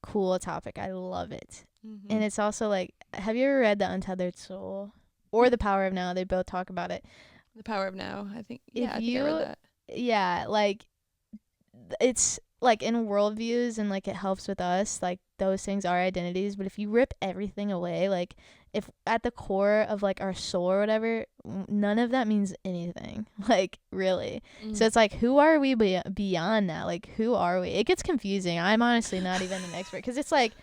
cool topic. I love it. And it's also like, have you ever read The Untethered Soul or The Power of Now? They both talk about it. The Power of Now, I think. Yeah, I think I read that. Yeah, like, it's like in worldviews, and like it helps with us. Like, those things are identities. But if you rip everything away, like, if at the core of like our soul or whatever, none of that means anything. Like really. So it's like, who are we beyond that? Like who are we? It gets confusing. I'm honestly not even an expert because it's like,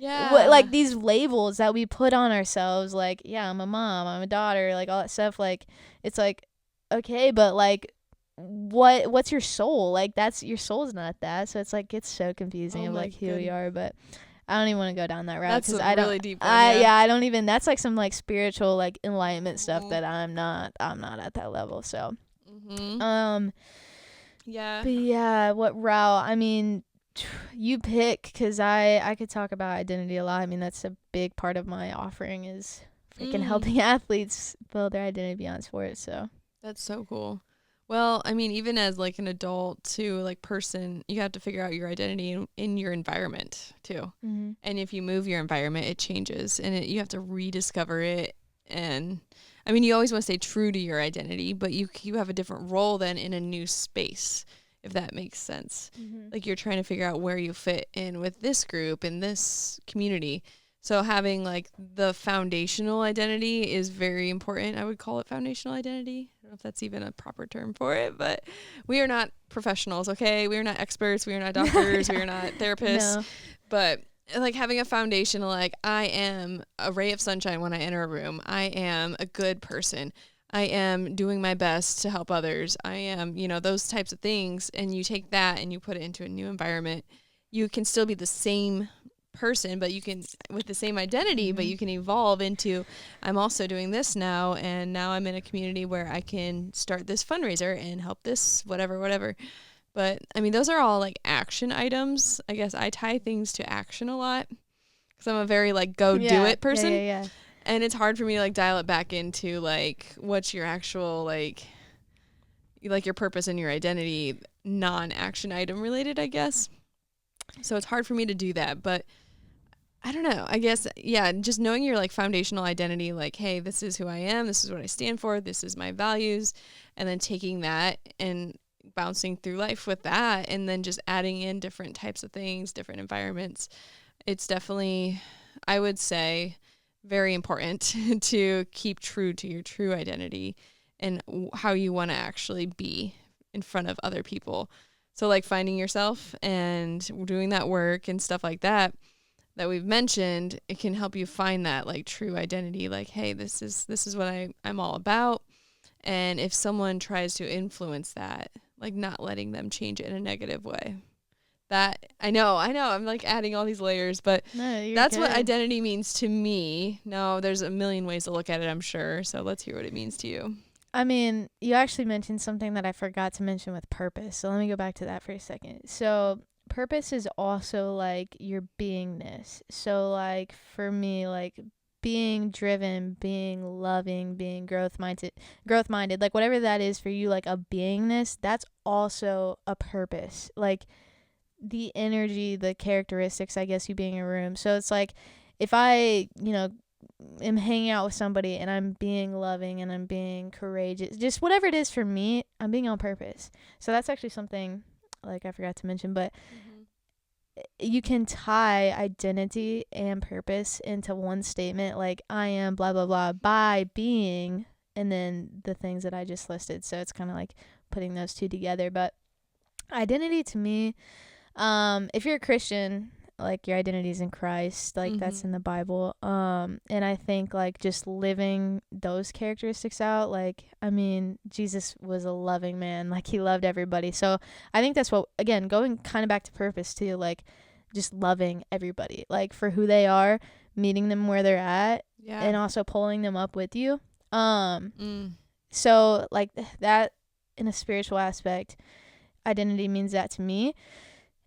like these labels that we put on ourselves, like, yeah, I'm a mom, I'm a daughter, like all that stuff. Like it's like, okay, but like what's your soul? Like that's, your soul's not that. So it's like, it's so confusing of like who we are. But I don't even want to go down that route because I don't. Deep one, yeah. I don't even. That's like some like spiritual like enlightenment stuff that I'm not at that level. So, yeah. But yeah, what route? I mean, you pick, because I could talk about identity a lot. I mean, that's a big part of my offering is freaking helping athletes build their identity beyond sports. So that's so cool. Well, I mean, even as like an adult too, like person, you have to figure out your identity in your environment too. And if you move your environment, it changes, and you have to rediscover it. And I mean, you always want to stay true to your identity, but you have a different role then in a new space, if that makes sense. Like you're trying to figure out where you fit in with this group, in this community. So having like the foundational identity is very important. I would call it foundational identity. I don't know if that's even a proper term for it, but we are not professionals, okay? We are not experts. We are not doctors. We are not therapists. No. But like having a foundation, like I am a ray of sunshine when I enter a room. I am a good person. I am doing my best to help others. I am, those types of things. And you take that and you put it into a new environment. You can still be the same person, but you can, with the same identity, but you can evolve into, I'm also doing this now, and now I'm in a community where I can start this fundraiser and help this whatever. But I mean, those are all like action items. I guess I tie things to action a lot because I'm a very like do it person. Yeah. And it's hard for me to like dial it back into like what's your actual like your purpose and your identity, non-action item related, I guess. So it's hard for me to do that, but I don't know. I guess, yeah, just knowing your like foundational identity, like, hey, this is who I am. This is what I stand for. This is my values. And then taking that and bouncing through life with that, and then just adding in different types of things, different environments. It's definitely, I would say, very important to keep true to your true identity and how you want to actually be in front of other people. So like finding yourself and doing that work and stuff like that we've mentioned, it can help you find that like true identity. Like, hey, this is what I'm all about. And if someone tries to influence that, like not letting them change it in a negative way. That I know, I'm like adding all these layers, but that's what identity means to me. No, there's a million ways to look at it, I'm sure. So let's hear what it means to you. I mean, you actually mentioned something that I forgot to mention with purpose. So let me go back to that for a second. So purpose is also like your beingness. So like for me, like being driven, being loving, being growth minded, like whatever that is for you, like a beingness, that's also a purpose. Like the energy, the characteristics, I guess, you being in a room. So it's like if I, am hanging out with somebody and I'm being loving and I'm being courageous, just whatever it is for me, I'm being on purpose. So that's actually something like I forgot to mention, but you can tie identity and purpose into one statement, like I am blah blah blah by being, and then the things that I just listed. So it's kind of like putting those two together. But identity to me, if you're a Christian, like your identity is in Christ, like that's in the Bible. And I think like just living those characteristics out, like, I mean, Jesus was a loving man, like he loved everybody. So I think that's what, again, going kind of back to purpose too, like just loving everybody, like for who they are, meeting them where they're at, and also pulling them up with you. So like that in a spiritual aspect, identity means that to me.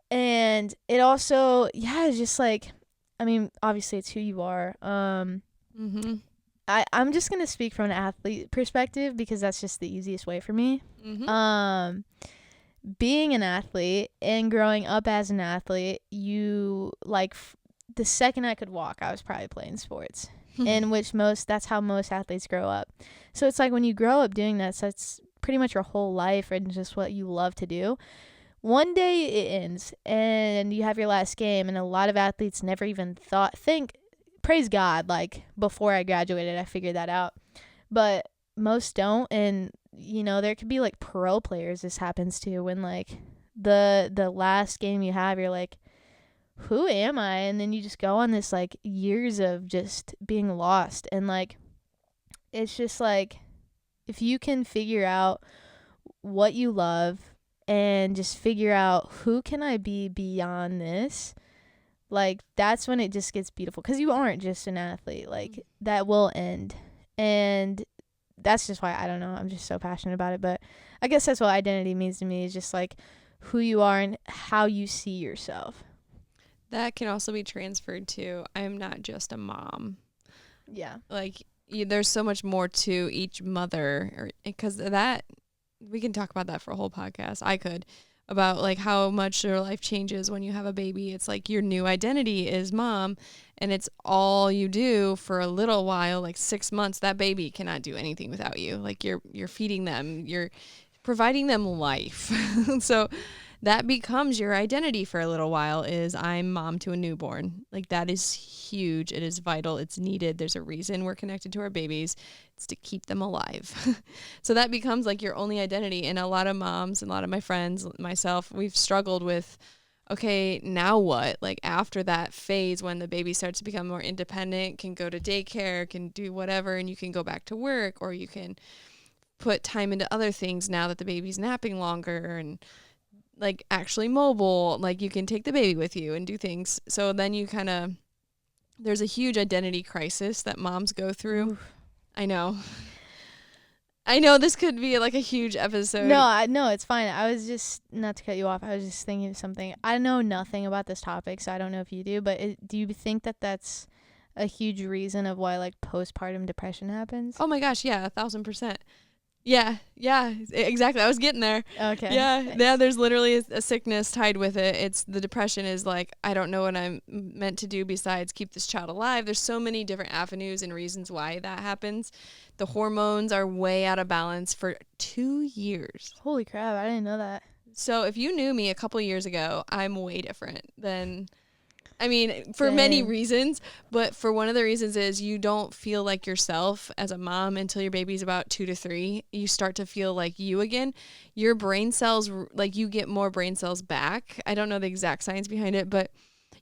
And it also, just like, I mean, obviously it's who you are. I'm just going to speak from an athlete perspective because that's just the easiest way for me. Being an athlete and growing up as an athlete, you like the second I could walk, I was probably playing sports, in which that's how most athletes grow up. So it's like when you grow up doing that, so it's pretty much your whole life and just what you love to do. One day it ends and you have your last game, and a lot of athletes never even think praise God, like before I graduated, I figured that out. But most don't, and you know, there could be like pro players this happens to, when like the last game you have, you're like, who am I? And then you just go on this like years of just being lost. And like, it's just like, if you can figure out what you love and just figure out who can I be beyond this, like that's when it just gets beautiful, because you aren't just an athlete. Like that will end. And that's just why, I don't know, I'm just so passionate about it. But I guess that's what identity means to me, is just like who you are and how you see yourself. That can also be transferred to, I'm not just a mom. Yeah. Like, there's so much more to each mother, because that, we can talk about that for a whole podcast. I could, about like how much your life changes when you have a baby. It's like your new identity is mom, and it's all you do for a little while, like 6 months. That baby cannot do anything without you. Like you're feeding them, you're providing them life. So that becomes your identity for a little while, is I'm mom to a newborn. Like that is huge. It is vital. It's needed. There's a reason we're connected to our babies. It's to keep them alive. So that becomes like your only identity. And a lot of moms and a lot of my friends, myself, we've struggled with, okay, now what? Like after that phase when the baby starts to become more independent, can go to daycare, can do whatever, and you can go back to work, or you can put time into other things now that the baby's napping longer and like actually mobile, like you can take the baby with you and do things. So then you kind of, there's a huge identity crisis that moms go through. Oof. I know this could be like a huge episode. No, it's fine. I was just, not to cut you off, I was just thinking of something. I know nothing about this topic, so I don't know if you do, but do you think that that's a huge reason of why like postpartum depression happens? Oh my gosh, yeah, 1,000%. Yeah, exactly. I was getting there. Okay. Yeah, thanks. yeah. There's literally a sickness tied with it. It's the depression is like, I don't know what I'm meant to do besides keep this child alive. There's so many different avenues and reasons why that happens. The hormones are way out of balance for 2 years. Holy crap, I didn't know that. So if you knew me a couple years ago, I'm way different than, I mean, for many reasons, but for one of the reasons is you don't feel like yourself as a mom until your baby's about 2 to 3. You start to feel like you again. Your brain cells, like you get more brain cells back. I don't know the exact science behind it, but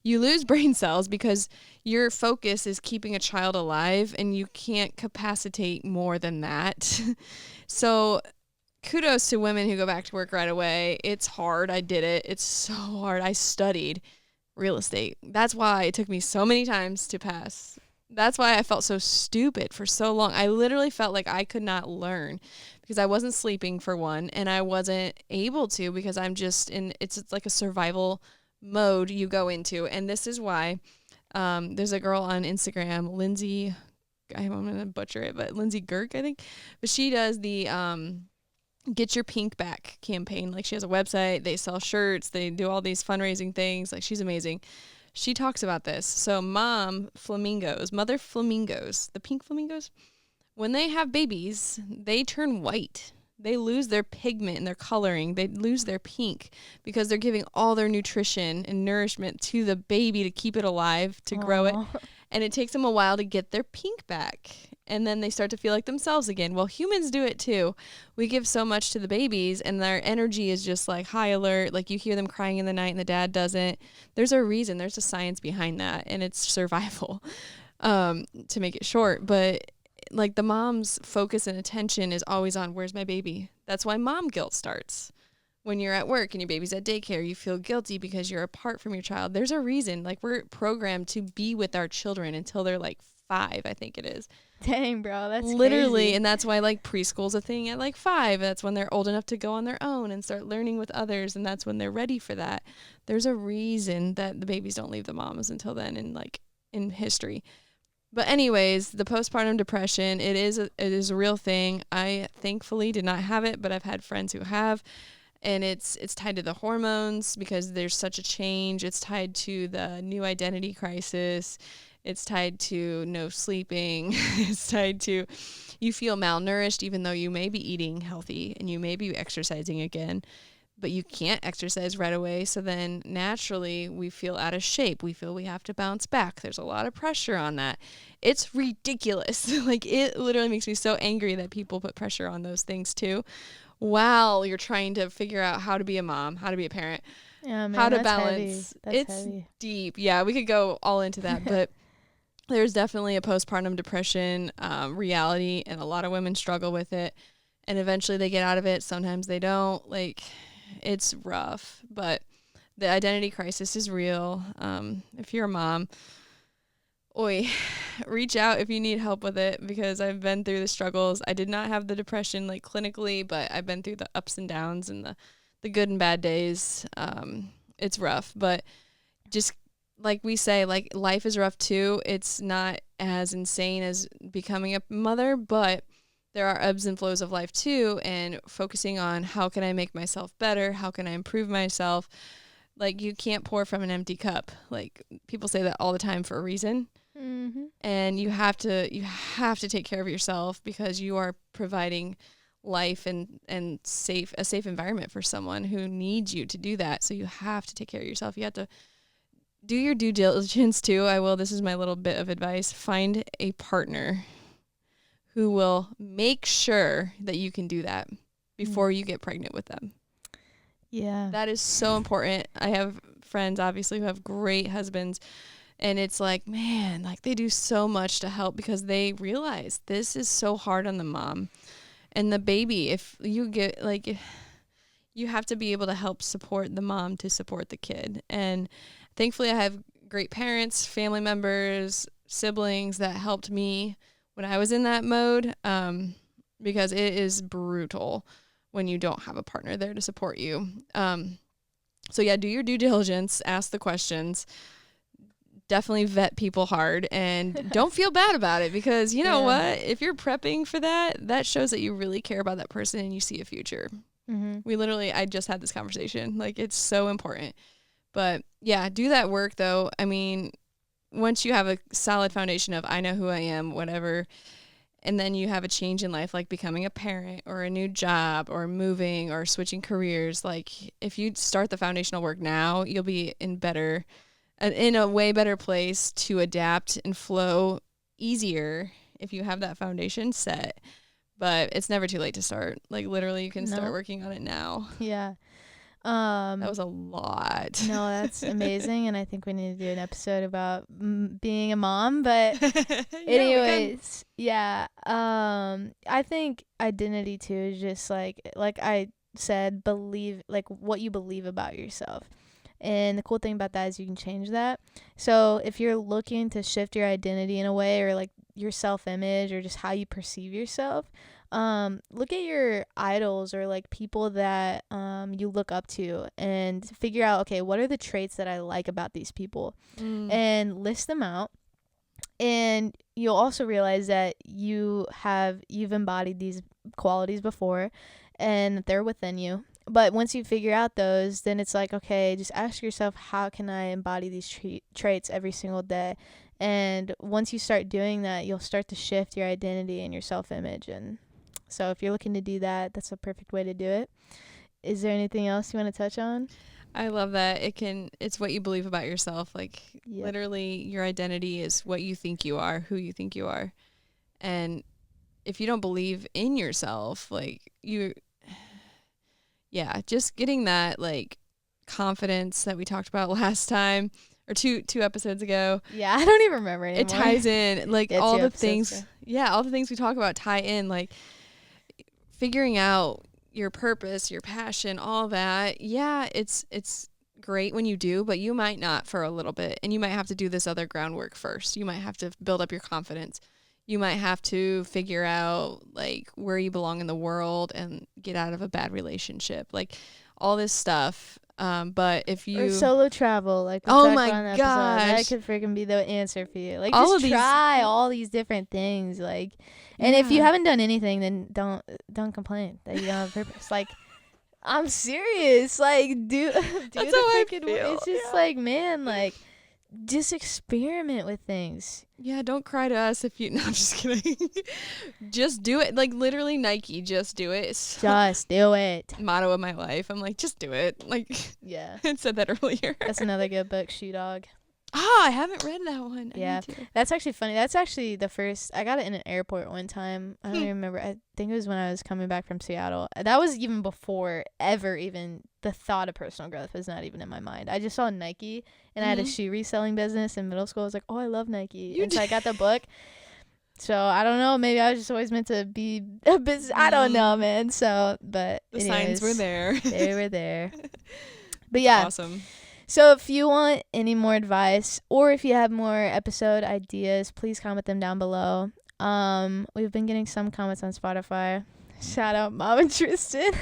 you lose brain cells because your focus is keeping a child alive, and you can't capacitate more than that. So kudos to women who go back to work right away. It's hard. I did it. It's so hard. I studied real estate. That's why it took me so many times to pass. That's why I felt so stupid for so long. I literally felt like I could not learn because I wasn't sleeping, for one, and I wasn't able to because I'm just in, it's like a survival mode you go into. And this is why there's a girl on Instagram, Lindsay, I'm going to butcher it, but Lindsay Girk, I think. But she does the Get Your Pink Back campaign. Like she has a website, they sell shirts, they do all these fundraising things. Like she's amazing. She talks about this. So mother flamingos, the pink flamingos, when they have babies, they turn white. They lose their pigment and their coloring. They lose their pink because they're giving all their nutrition and nourishment to the baby to keep it alive, to grow it. And it takes them a while to get their pink back. And then they start to feel like themselves again. Well, humans do it too. We give so much to the babies and their energy is just like high alert. Like you hear them crying in the night and the dad doesn't. There's a reason. There's a science behind that. And it's survival, to make it short. But like the mom's focus and attention is always on, where's my baby? That's why mom guilt starts. When you're at work and your baby's at daycare, you feel guilty because you're apart from your child. There's a reason. Like we're programmed to be with our children until they're like 5, I think it is. Dang, bro, that's literally crazy. And that's why like preschool's a thing at like 5. That's when they're old enough to go on their own and start learning with others, and that's when they're ready for that. There's a reason that the babies don't leave the moms until then in history. But anyways, the postpartum depression, it is a real thing. I thankfully did not have it, but I've had friends who have. And it's tied to the hormones because there's such a change. It's tied to the new identity crisis. It's tied to no sleeping. It's tied to you feel malnourished even though you may be eating healthy and you may be exercising again. but you can't exercise right away. So then naturally we feel out of shape. We feel we have to bounce back. There's a lot of pressure on that. It's ridiculous. Like, it literally makes me so angry that people put pressure on those things too, while you're trying to figure out how to be a mom, how to be a parent, Yeah, man, how to that's balance. heavy. That's It's heavy. deep. Yeah, we could go all into that, but there's definitely a postpartum depression reality, and a lot of women struggle with it. And eventually they get out of it. Sometimes they don't. Like, it's rough, but the identity crisis is real. If you're a mom, reach out if you need help with it, because I've been through the struggles. I did not have the depression like clinically, but I've been through the ups and downs and the good and bad days. It's rough, but just like we say, like, life is rough too. It's not as insane as becoming a mother, but there are ebbs and flows of life too, and focusing on how can I make myself better? How can I improve myself? Like, you can't pour from an empty cup. Like, people say that all the time for a reason. Mm-hmm. And you have to take care of yourself, because you are providing life and a safe environment for someone who needs you to do that. So you have to take care of yourself. You have to do your due diligence too. This is my little bit of advice. Find a partner who will make sure that you can do that before you get pregnant with them. Yeah. That is so important. I have friends, obviously, who have great husbands, and it's like, man, like, they do so much to help, because they realize this is so hard on the mom and the baby. If you get, like, you have to be able to help support the mom to support the kid. And thankfully I have great parents, family members, siblings that helped me when I was in that mode, because it is brutal when you don't have a partner there to support you. So yeah, do your due diligence, ask the questions, definitely vet people hard, and don't feel bad about it, because you know what? If you're prepping for that, that shows that you really care about that person and you see a future. Mm-hmm. I just had this conversation. Like, it's so important. But yeah, do that work though. I mean, once you have a solid foundation of, I know who I am, whatever, and then you have a change in life, like becoming a parent or a new job or moving or switching careers, like, if you start the foundational work now, you'll be in a way better place to adapt and flow easier if you have that foundation set. But it's never too late to start. Like, literally, you can start working on it now. Yeah. That was a lot. No, that's amazing, and I think we need to do an episode about being a mom. But anyways, I think identity too is just like I said, believe, like, what you believe about yourself. And the cool thing about that is you can change that. So if you're looking to shift your identity in a way, or like your self-image, or just how you perceive yourself, look at your idols, or like people that you look up to, and figure out, okay, what are the traits that I like about these people, and list them out. And you'll also realize that you've embodied these qualities before, and that they're within you. But once you figure out those, then it's like, okay, just ask yourself, how can I embody these traits every single day? And once you start doing that, you'll start to shift your identity and your self-image. And so if you're looking to do that, that's a perfect way to do it. Is there anything else you want to touch on? I love that. It's what you believe about yourself. Like, literally, your identity is what you think you are, who you think you are. And if you don't believe in yourself, like, just getting that, like, confidence that we talked about last time, or two episodes ago. Yeah, I don't even remember anymore. It ties in, like, all the things. Yeah, all the things we talk about tie in, like, figuring out your purpose, your passion, all that. Yeah, it's great when you do, but you might not for a little bit, and you might have to do this other groundwork first. You might have to build up your confidence. You might have to figure out, like, where you belong in the world and get out of a bad relationship, like, all this stuff. But if you solo travel, like, oh my gosh, that could freaking be the answer for you. Like, just try all these different things, like, and if you haven't done anything, then don't complain that you don't have a purpose. Like, I'm serious. Like, do That's the how I freaking. feel. It's just like, man, like, just experiment with things. Yeah, don't cry to us if you. No, I'm just kidding. Just do it. Like literally, Nike. Just do it. It's Just do it. motto of my life. I'm like, just do it. Like, Yeah. I said that earlier. That's another good book, Shoe Dog. I haven't read that one. Yeah, that's actually funny. That's actually the first. I got it in an airport one time. I don't even remember. I think it was when I was coming back from Seattle. That was even before ever even the thought of personal growth was not even in my mind. I just saw Nike, and I had a shoe reselling business in middle school. I was like, oh, I love Nike. And so I got the book. So I don't know. Maybe I was just always meant to be a business. I don't know, man. So, but the signs were there. They were there. But yeah. Awesome. So if you want any more advice or if you have more episode ideas, please comment them down below. We've been getting some comments on Spotify. Shout out Mom and Tristen.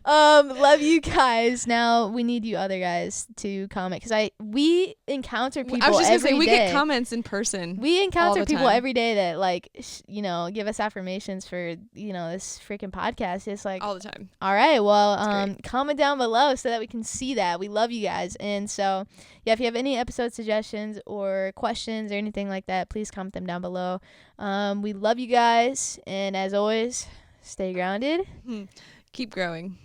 Love you guys. Now we need you other guys to comment because we encounter people I was just gonna every say, we day. get comments in person. We encounter people time. every day that like give us affirmations for this freaking podcast. It's like all the time. All right, well comment down below so that we can see that. We love you guys. And so yeah, if you have any episode suggestions or questions or anything like that, please comment them down below. We love you guys, and as always, stay grounded. Keep growing.